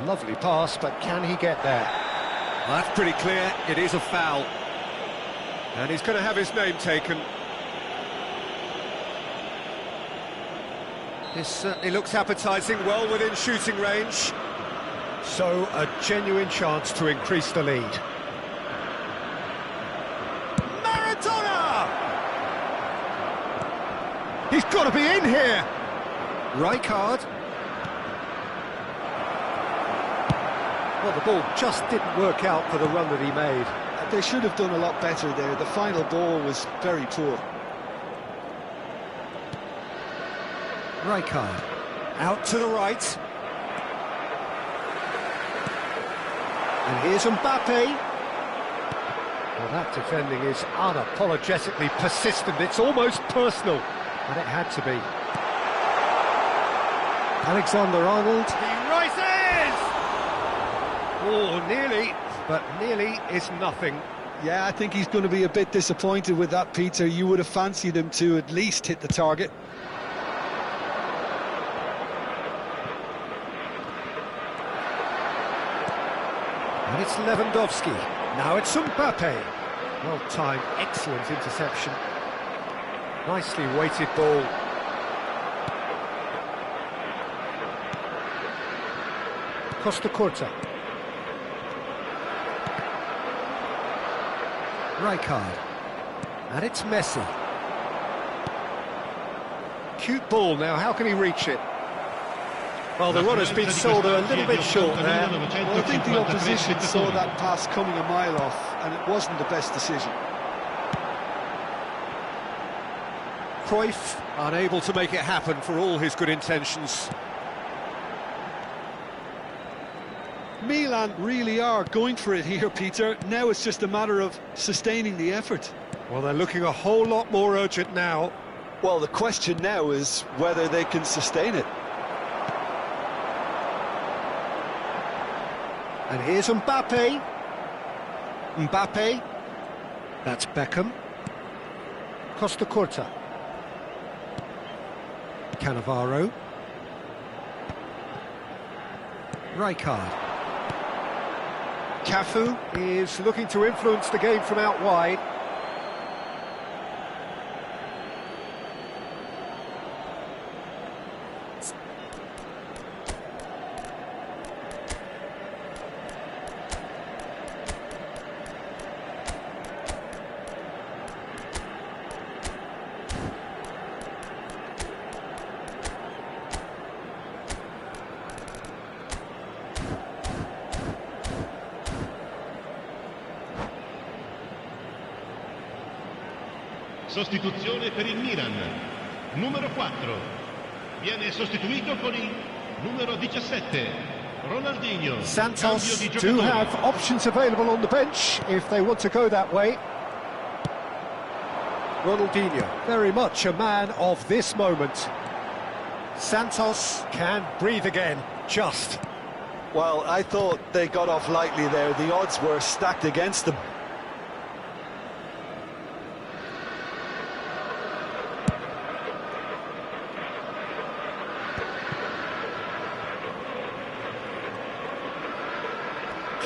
Lovely pass, but can he get there? Well, that's pretty clear. It is a foul. And he's going to have his name taken. This certainly looks appetising, well within shooting range. So, a genuine chance to increase the lead. Maradona! He's got to be in here! Rijkaard. Well, the ball just didn't work out for the run that he made. They should have done a lot better there. The final ball was very poor. Rijkaard. Out to the right. And here's Mbappe. Well, that defending is unapologetically persistent. It's almost personal. And it had to be. Alexander-Arnold. He rises! Oh, nearly. But nearly is nothing. Yeah, I think he's going to be a bit disappointed with that, Peter. You would have fancied him to at least hit the target. And it's Lewandowski. Now it's Mbappe. Well timed, excellent interception. Nicely weighted ball. Costa Curta. Rijkaard. And it's Messi. Cute ball now, how can he reach it? Well, the runner's been sold a little bit short there. Well, I think the opposition saw that pass coming a mile off, and it wasn't the best decision. Cruyff unable to make it happen for all his good intentions. Milan really are going for it here, Peter. Now it's just a matter of sustaining the effort. Well, they're looking a whole lot more urgent now. Well, the question now is whether they can sustain it. And here's Mbappe. Mbappe. That's Beckham. Costa Curta. Cannavaro. Rijkaard. Cafu is looking to influence the game from out wide. Sostituzione per il Milan. Numero 4. Viene sostituito con il numero 17. Ronaldinho. Santos Cambio di do giocatore. have options available on the bench if they want to go that way. Ronaldinho, very much a man of this moment. Santos can breathe again, just. Well, I thought they got off lightly there. The odds were stacked against them.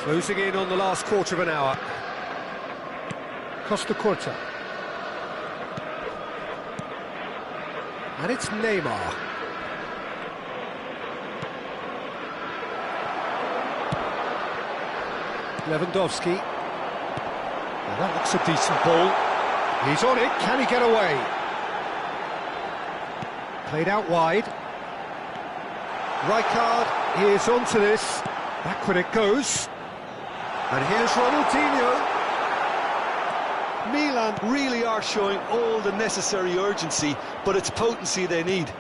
Closing in on the last quarter of an hour. Costa Curta. And it's Neymar. Lewandowski. Now that looks a decent ball. He's on it, can he get away? Played out wide. Rijkaard is onto this. Backward it goes. And here's Ronaldinho. Milan really are showing all the necessary urgency, but it's potency they need.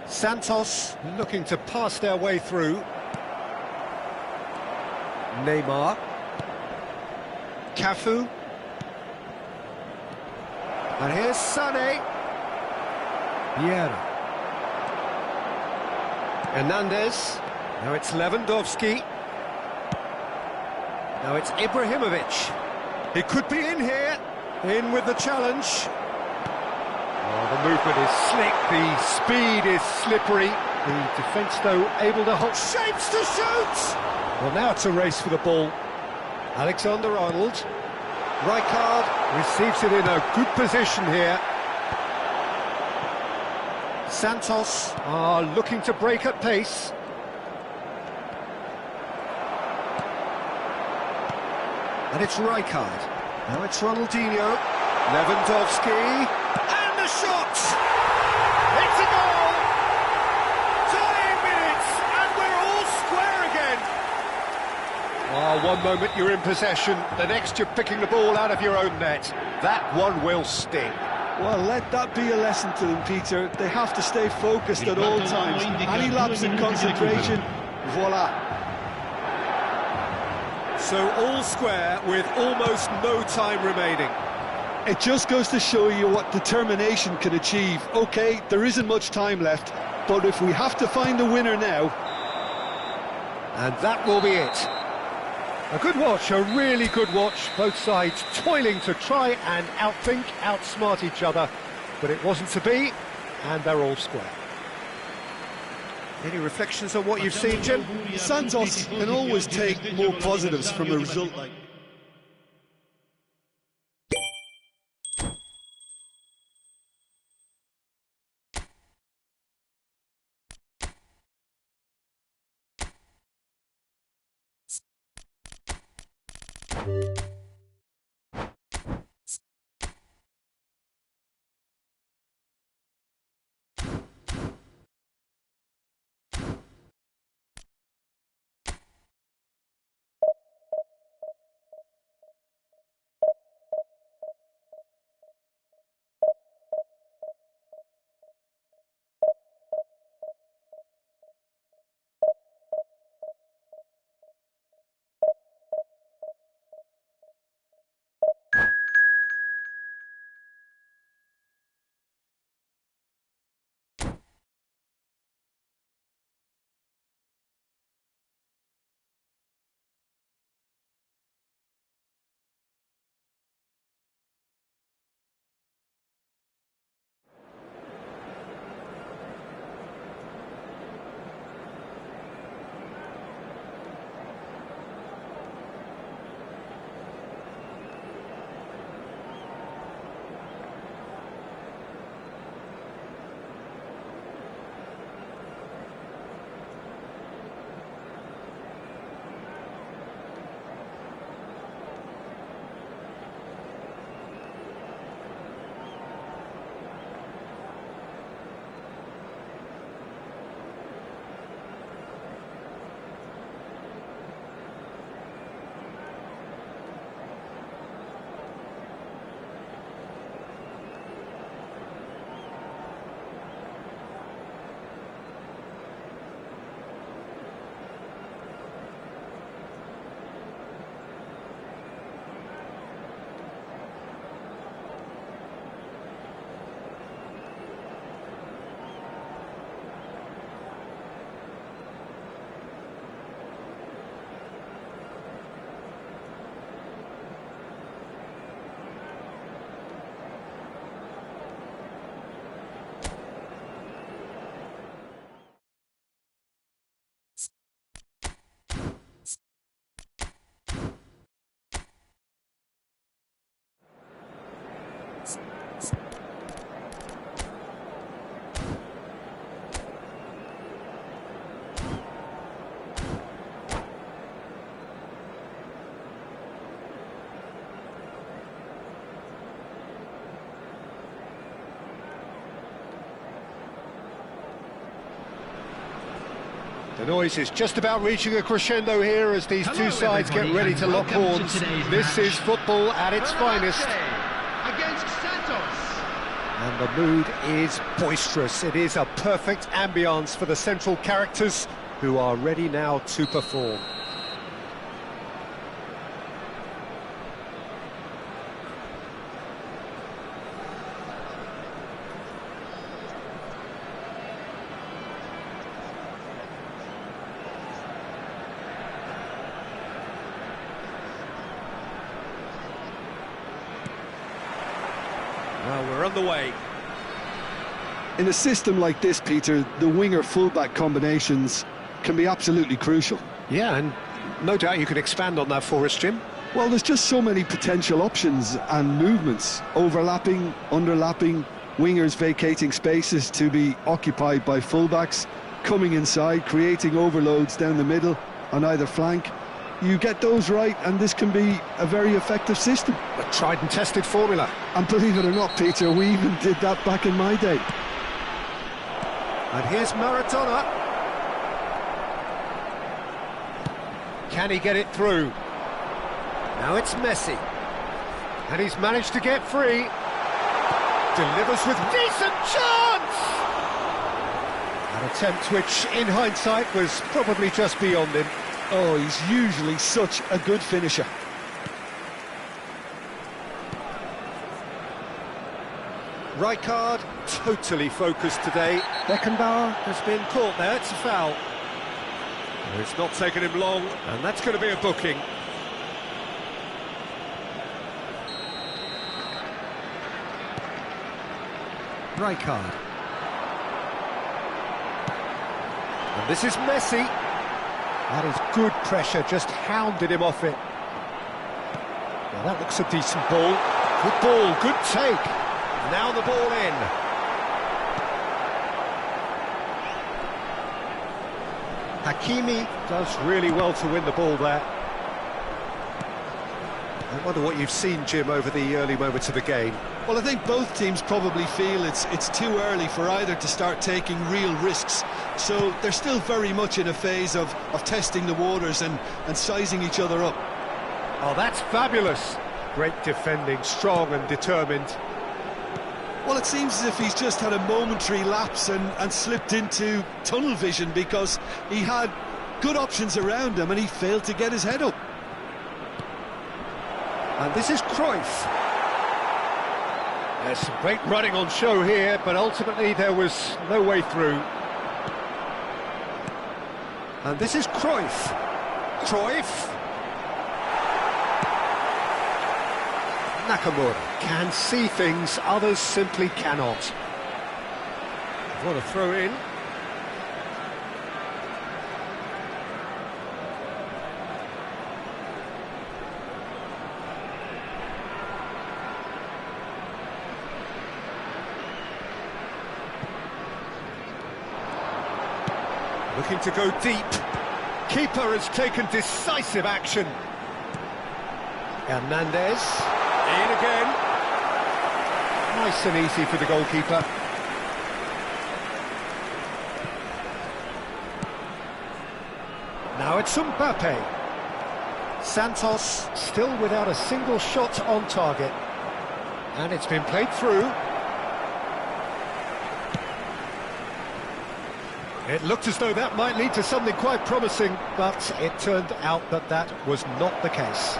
Santos looking to pass their way through. Neymar. Cafu. And here's Sané. Vieira. Hernandez. Now it's Lewandowski. Now it's Ibrahimovic. He could be in here. In with the challenge. Oh, the movement is slick, the speed is slippery. The defence, though, able to hold shapes to shoot! Well, now it's a race for the ball. Alexander-Arnold. Rijkaard receives it in a good position here. Santos are looking to break at pace. And it's Rijkaard. Now it's Ronaldinho. Lewandowski. And the shot! It's a goal! Dying minutes, and we're all square again. Oh, one moment you're in possession, the next you're picking the ball out of your own net. That one will sting. Well, let that be a lesson to them, Peter. They have to stay focused at all times. Any lapse in concentration, voila. So all square with almost no time remaining. It just goes to show you what determination can achieve. OK, there isn't much time left, but if we have to find a winner now... And that will be it. A good watch, a really good watch. Both sides toiling to try and outthink, outsmart each other. But it wasn't to be, and they're all square. Any reflections on what you've seen, Jim? Santos can always take more positives from a result like... The noise is just about reaching a crescendo here as these two sides get ready to lock horns. This is football at its finest. Against Santos. And the mood is boisterous. It is a perfect ambience for the central characters who are ready now to perform. Well, we're on the way. In a system like this, Peter, the winger-fullback combinations can be absolutely crucial. Yeah, and no doubt you could expand on that for us, Jim. Well, there's just so many potential options and movements. Overlapping, underlapping, wingers vacating spaces to be occupied by fullbacks, coming inside, creating overloads down the middle on either flank. You get those right, and this can be a very effective system. A tried and tested formula. And believe it or not, Peter, we even did that back in my day. And here's Maradona. Can he get it through? Now it's Messi. And he's managed to get free. Delivers with decent chance! An attempt which, in hindsight, was probably just beyond him. Oh, he's usually such a good finisher. Rijkaard, totally focused today. Beckenbauer has been caught there, it's a foul. It's not taken him long, and that's going to be a booking. Rijkaard. And this is Messi. That is good pressure, just hounded him off it. Now that looks a decent ball. Good ball, good take. Now the ball in. Hakimi does really well to win the ball there. I wonder what you've seen, Jim, over the early moments of the game. Well, I think both teams probably feel it's too early for either to start taking real risks. So they're still very much in a phase of testing the waters and sizing each other up. Oh, that's fabulous. Great defending, strong and determined. Well, it seems as if he's just had a momentary lapse and slipped into tunnel vision, because he had good options around him and he failed to get his head up. And this is Cruyff. There's some great running on show here, but ultimately there was no way through. And this is Cruyff. Cruyff. Nakamura can see things others simply cannot. What a throw in. Looking to go deep. Keeper has taken decisive action. Hernandez. In again. Nice and easy for the goalkeeper. Now it's Mbappe. Santos still without a single shot on target. And it's been played through. It looked as though that might lead to something quite promising, but it turned out that that was not the case.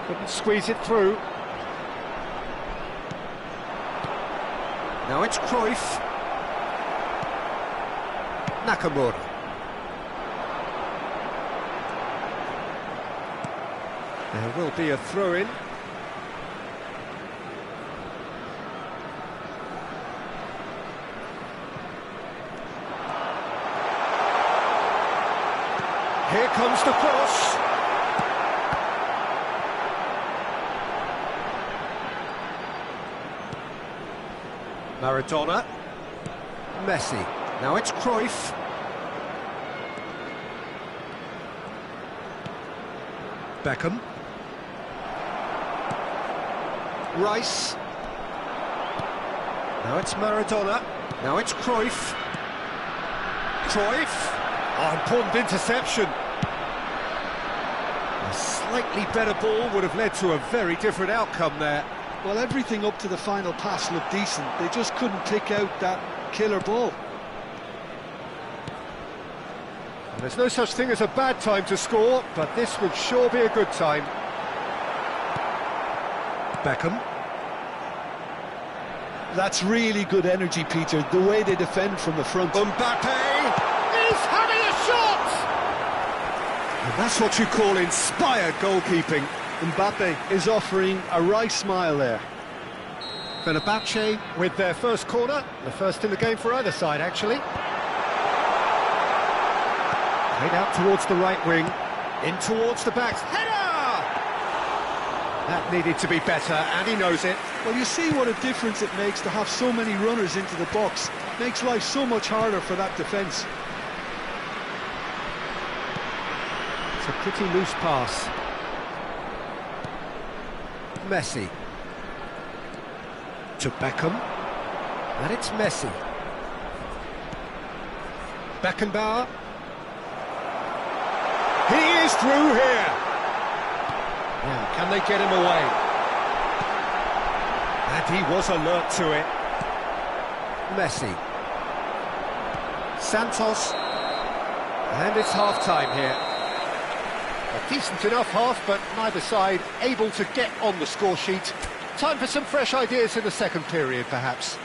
Couldn't squeeze it through. Now it's Cruyff. Nakamura. There will be a throw-in. Here comes the cross. Maradona. Messi. Now it's Cruyff. Beckham. Rice. Now it's Maradona. Now it's Cruyff. Cruyff. Oh, important interception. A slightly better ball would have led to a very different outcome there. Well, everything up to the final pass looked decent. They just couldn't pick out that killer ball. And there's no such thing as a bad time to score, but this would sure be a good time. Beckham. That's really good energy, Peter, the way they defend from the front. Mbappe is having a shot! And that's what you call inspired goalkeeping. Mbappe is offering a right smile there. Fenerbahce with their first corner, the first in the game for either side, actually. Played out towards the right wing, in towards the backs. Header! That needed to be better, and he knows it. Well, you see what a difference it makes to have so many runners into the box. Makes life so much harder for that defence. It's a pretty loose pass. Messi. To Beckham. And it's Messi. Beckenbauer. He is through here. Now, can they get him away? And he was alert to it. Messi. Santos. And it's half-time here. A decent enough half, but neither side able to get on the score sheet. Time for some fresh ideas in the second period, perhaps.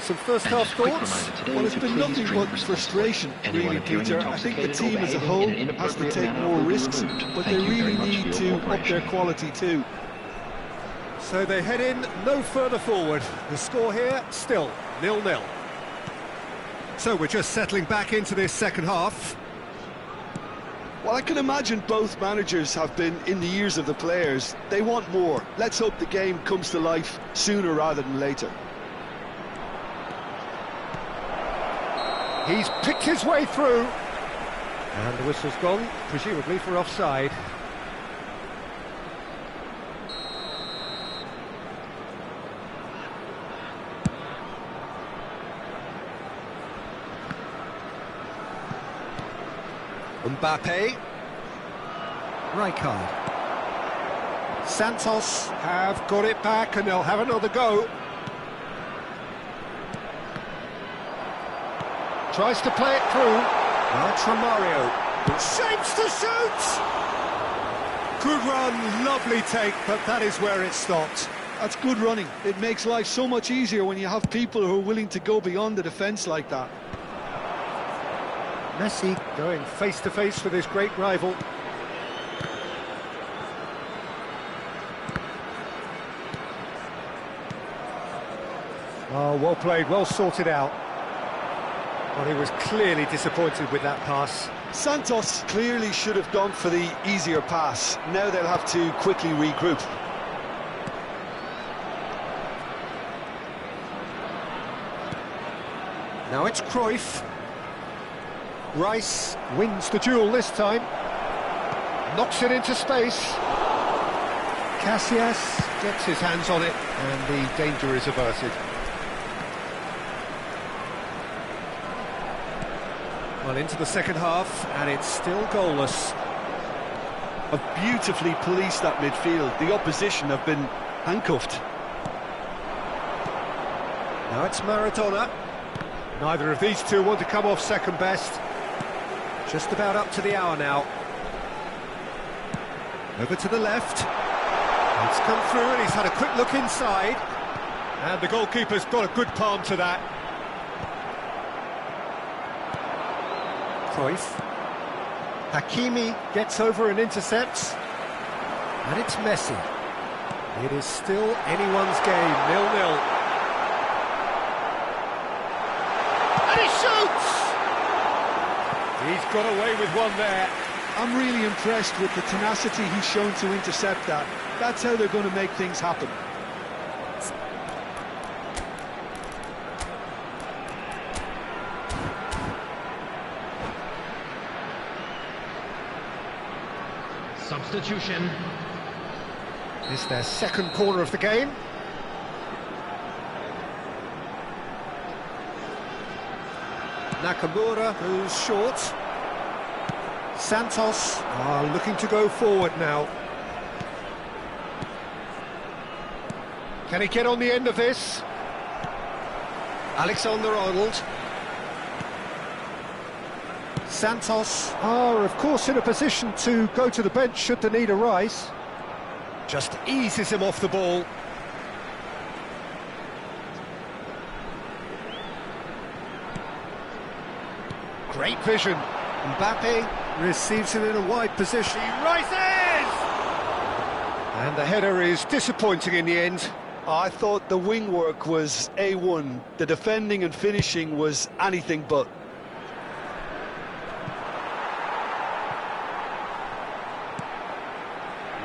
Some first-half thoughts? Well, it's been nothing but frustration, really, Peter. I think the team as a whole has to take more risks, but they really need to up their quality too. So they head in no further forward. The score here, still 0-0. So we're just settling back into this second half. Well, I can imagine both managers have been in the ears of the players. They want more. Let's hope the game comes to life sooner rather than later. He's picked his way through. And the whistle's gone, presumably for offside. Mbappe. Rijkaard. Santos have got it back and they'll have another go. Tries to play it through. Now it's Romario. Shapes to shoot! Good run, lovely take, but that is where it stopped. That's good running. It makes life so much easier when you have people who are willing to go beyond the defence like that. Messi going face-to-face with his great rival. Oh, well played, well sorted out. Well, he was clearly disappointed with that pass. Santos clearly should have gone for the easier pass. Now they'll have to quickly regroup. Now it's Cruyff. Rice wins the duel this time. Knocks it into space. Casillas gets his hands on it and the danger is averted. Well, into the second half and it's still goalless. Have beautifully policed that midfield. The opposition have been handcuffed. Now it's Maradona. Neither of these two want to come off second best. Just about up to the hour now. Over to the left. It's come through and he's had a quick look inside. And the goalkeeper's got a good palm to that. Cruyff. Hakimi gets over and intercepts. And it's Messi. It is still anyone's game, 0-0. And he shoots! He's got away with one there. I'm really impressed with the tenacity he's shown to intercept that. That's how they're going to make things happen. Substitution. It's their second corner of the game. Nakamura goes short. Santos are looking to go forward now. Can he get on the end of this? Alexander-Arnold. Santos are, of course, in a position to go to the bench should the need arise. Just eases him off the ball. Great vision. Mbappe receives it in a wide position. He rises! And the header is disappointing in the end. I thought the wing work was A1. The defending and finishing was anything but.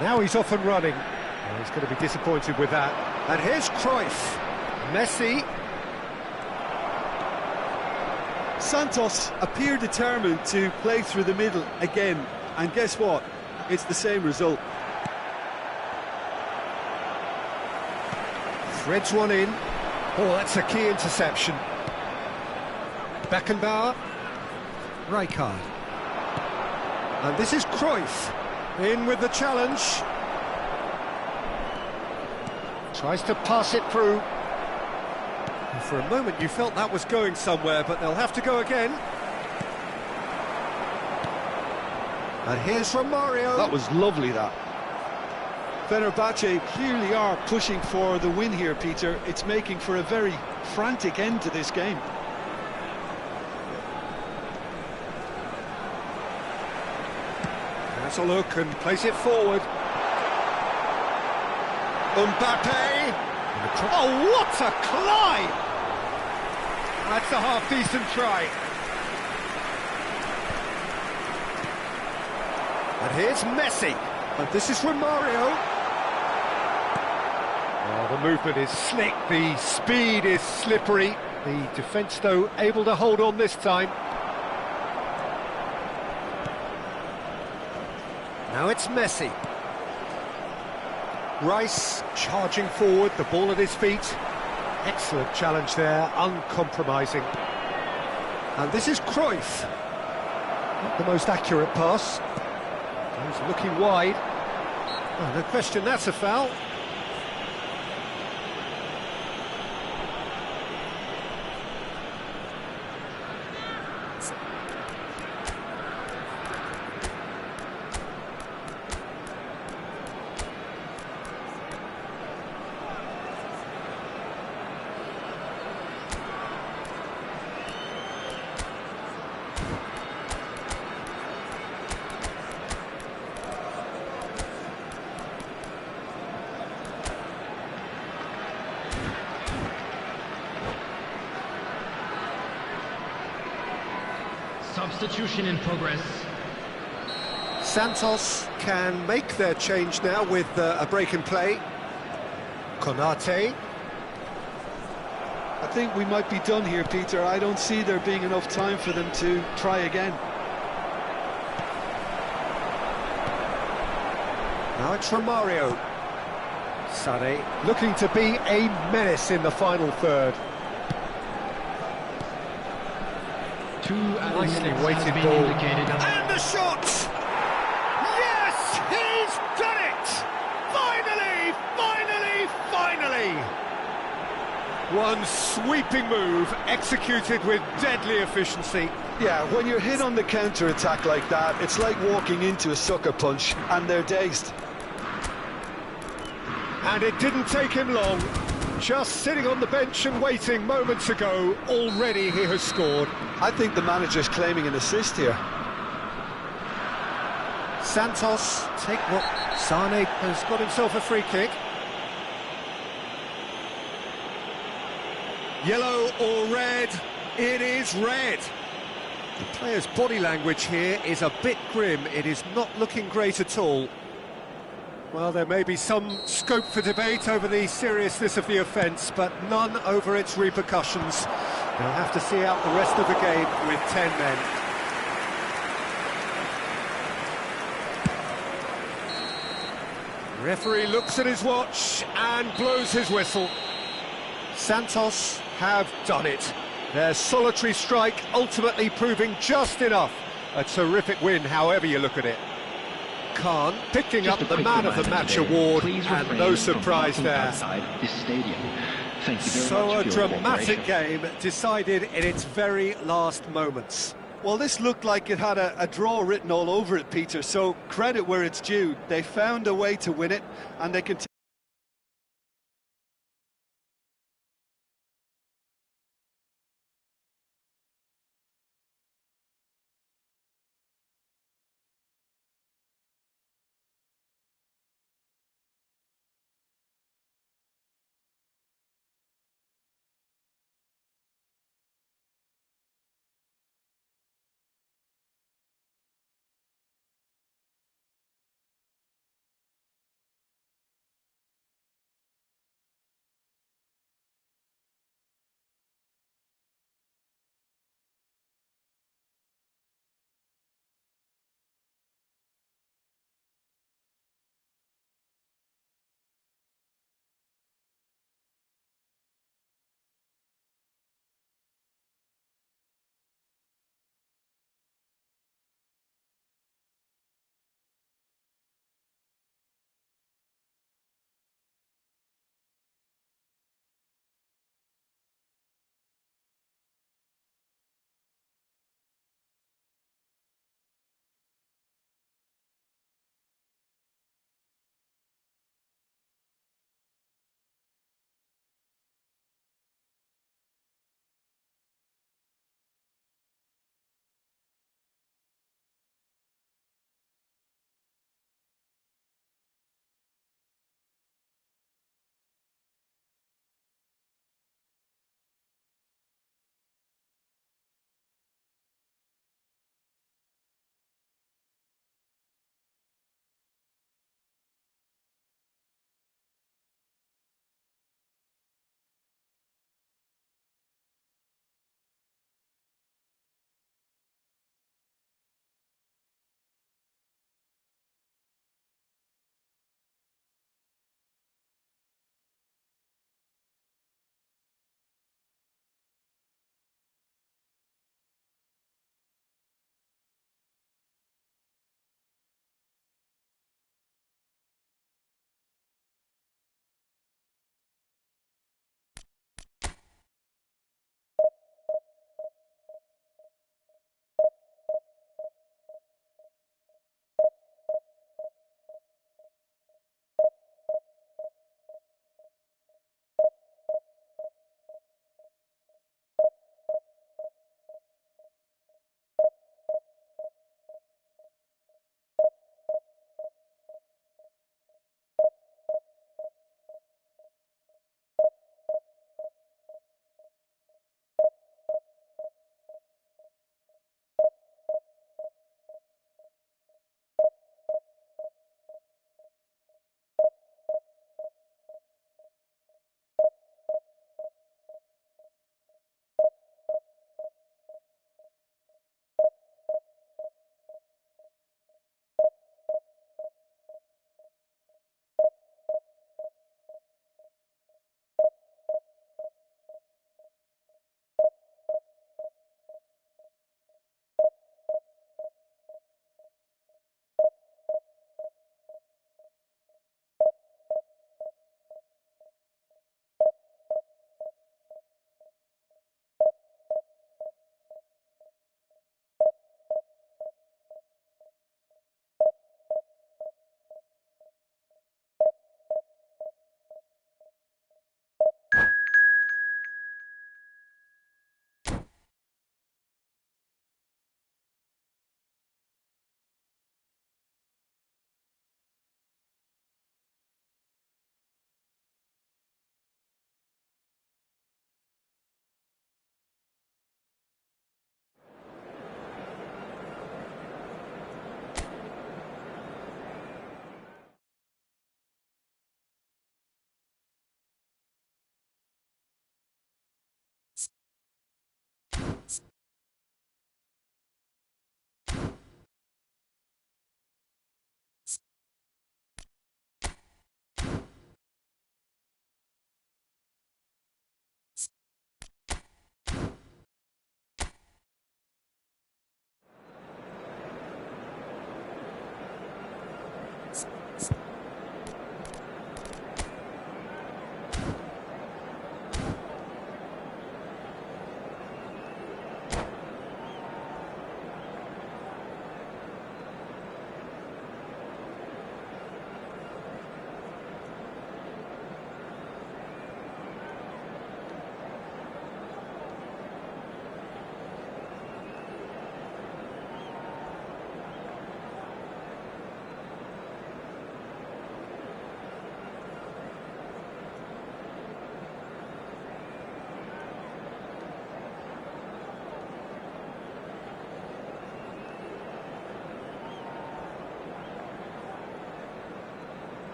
Now he's off and running. Well, he's going to be disappointed with that. And here's Cruyff. Messi. Santos appear determined to play through the middle again. And guess what? It's the same result. Threads one in. Oh, that's a key interception. Beckenbauer. Rijkaard. And this is Cruyff. In with the challenge. Tries to pass it through. And for a moment you felt that was going somewhere, but they'll have to go again. And here's Romario. That was lovely, that. Fenerbahce clearly are pushing for the win here, Peter. It's making for a very frantic end to this game. Has a look and plays it forward. Mbappe. Oh, what a climb! That's a half-decent try. And here's Messi. And this is Romario. Oh, the movement is slick, the speed is slippery. The defence, though, able to hold on this time. Now it's Messi. Rice charging forward, the ball at his feet. Excellent challenge there, uncompromising. And this is Cruyff. Not the most accurate pass. He's looking wide. Oh, no question, that's a foul. Substitution in progress. Santos can make their change now with a break in play. Konate. I think we might be done here, Peter. I don't see there being enough time for them to try again. Now it's Romario. Sané looking to be a menace in the final third. Nicely weighted ball. And the shot! Yes! He's done it! Finally! Finally! Finally! One sweeping move, executed with deadly efficiency. Yeah, when you're hit on the counter-attack like that, it's like walking into a sucker punch, and they're dazed. And it didn't take him long. Just sitting on the bench and waiting moments ago, already he has scored. I think the manager's claiming an assist here. Santos, take what? Sané has got himself a free kick. Yellow or red? It is red. The player's body language here is a bit grim. It is not looking great at all. Well, there may be some scope for debate over the seriousness of the offence, but none over its repercussions. They'll have to see out the rest of the game with 10 men. Referee looks at his watch and blows his whistle. Santos have done it. Their solitary strike ultimately proving just enough. A terrific win, however you look at it. Khan picking up the Man of the Match award, and no surprise there. This stadium. Thank you very So much a for your dramatic cooperation. game decided in its very last moments. Well, this looked like it had a draw written all over it, Peter, so credit where it's due. They found a way to win it, and they continue.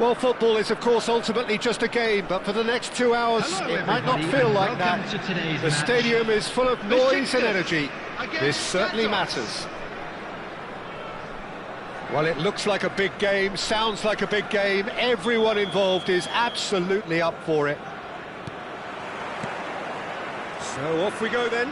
Well, football is, of course, ultimately just a game, but for the next 2 hours, Hello, it might not everybody, feel and like that. welcome to today's The match. stadium is full of noise and energy. Against This certainly Santos. matters. Well, it looks like a big game, sounds like a big game. Everyone involved is absolutely up for it. So off we go then.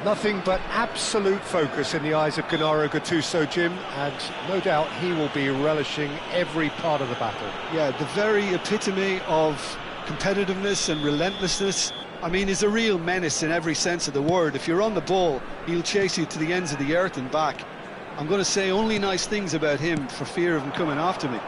Nothing but absolute focus in the eyes of Gennaro Gattuso, Jim, and no doubt he will be relishing every part of the battle. Yeah, the very epitome of competitiveness and relentlessness. I mean, he's a real menace in every sense of the word. If you're on the ball, he'll chase you to the ends of the earth and back. I'm going to say only nice things about him for fear of him coming after me.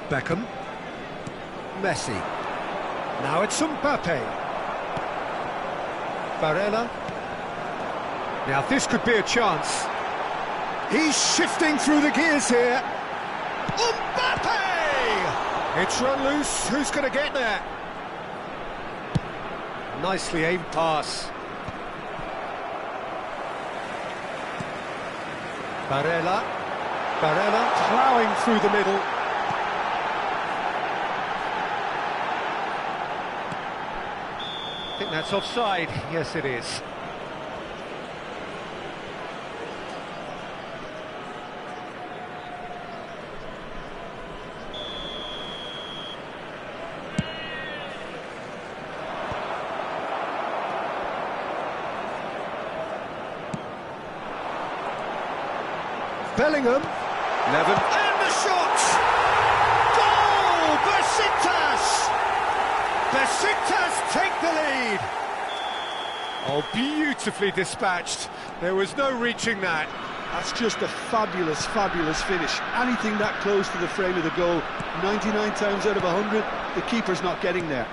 Beckham. Messi. Now it's Mbappe. Barella. Now this could be a chance. He's shifting through the gears here. Mbappe! It's run loose. Who's going to get there? Nicely aimed pass. Barella. Barella ploughing through the middle. I think that's offside. Yes, it is. Bellingham. Levin. And the shot! Goal! Besiktas! Besiktas take the lead! Oh, beautifully dispatched. There was no reaching that. That's just a fabulous, fabulous finish. Anything that close to the frame of the goal, 99 times out of 100, the keeper's not getting there.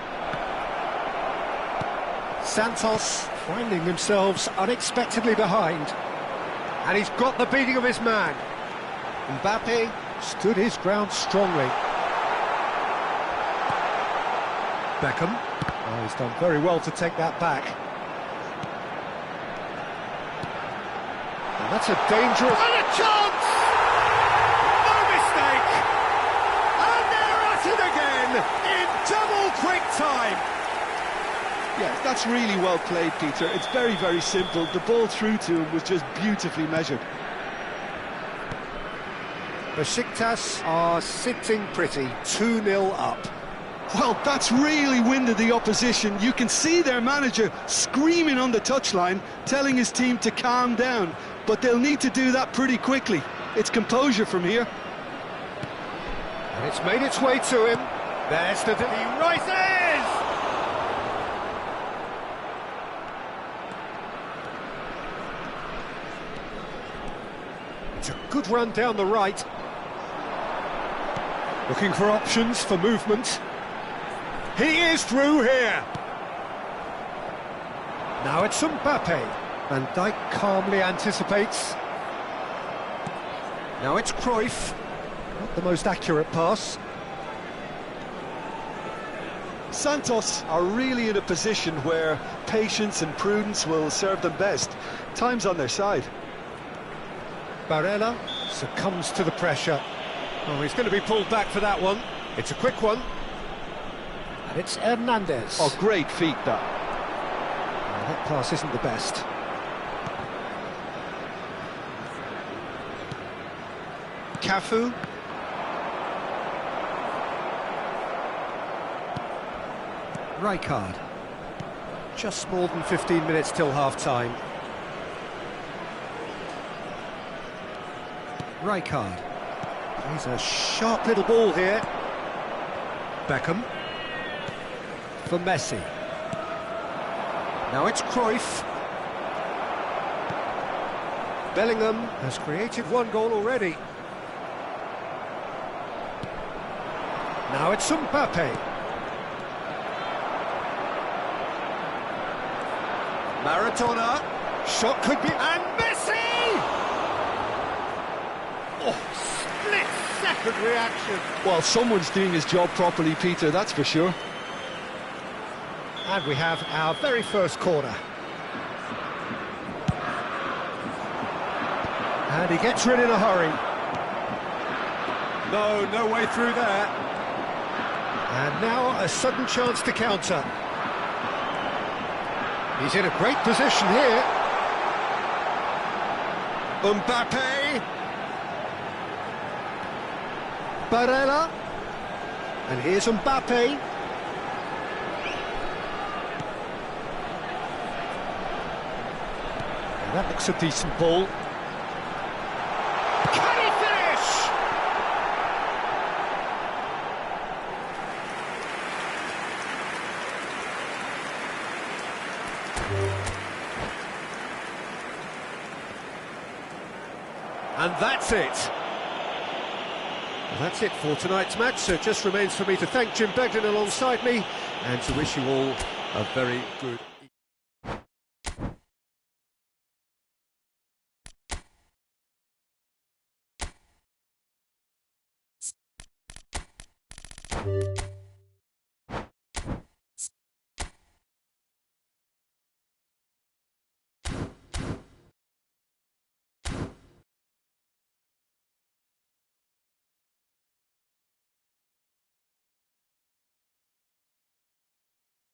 Santos finding themselves unexpectedly behind. And he's got the beating of his man. Mbappe stood his ground strongly. Beckham. Oh, he's done very well to take that back. And that's a dangerous... And a chance! No mistake! And they're at it again in double quick time. Yeah, that's really well played, Peter. It's very, very simple. The ball through to him was just beautifully measured. Besiktas are sitting pretty, 2-0 up. Well, that's really winded the opposition. You can see their manager screaming on the touchline, telling his team to calm down. But they'll need to do that pretty quickly. It's composure from here. And it's made its way to him. There's the... He rises! It's a good run down the right. Looking for options for movement. He is through here. Now it's Mbappe. Van Dijk calmly anticipates. Now it's Cruyff. Not the most accurate pass. Santos are really in a position where patience and prudence will serve them best. Time's on their side. Barella succumbs to the pressure. Oh, he's going to be pulled back for that one. It's a quick one. And it's Hernandez. Oh, great feat, that. Oh, that pass isn't the best. Cafu. Rijkaard. Just more than 15 minutes till half-time. Rijkaard. Plays a sharp little ball here. Beckham. For Messi. Now it's Cruyff. Bellingham has created one goal already. Now it's Mbappe. Maradona. Shot could be... And Messi! Oh, split-second reaction. Well, someone's doing his job properly, Peter, that's for sure. And we have our very first corner. And he gets rid in a hurry. No way through there. And now a sudden chance to counter. He's in a great position here. Mbappe. Barella. And here's Mbappe. And that looks a decent ball. Can he finish? And that's it. Well, that's it for tonight's match, so it just remains for me to thank Jim Beglin alongside me and to wish you all a very good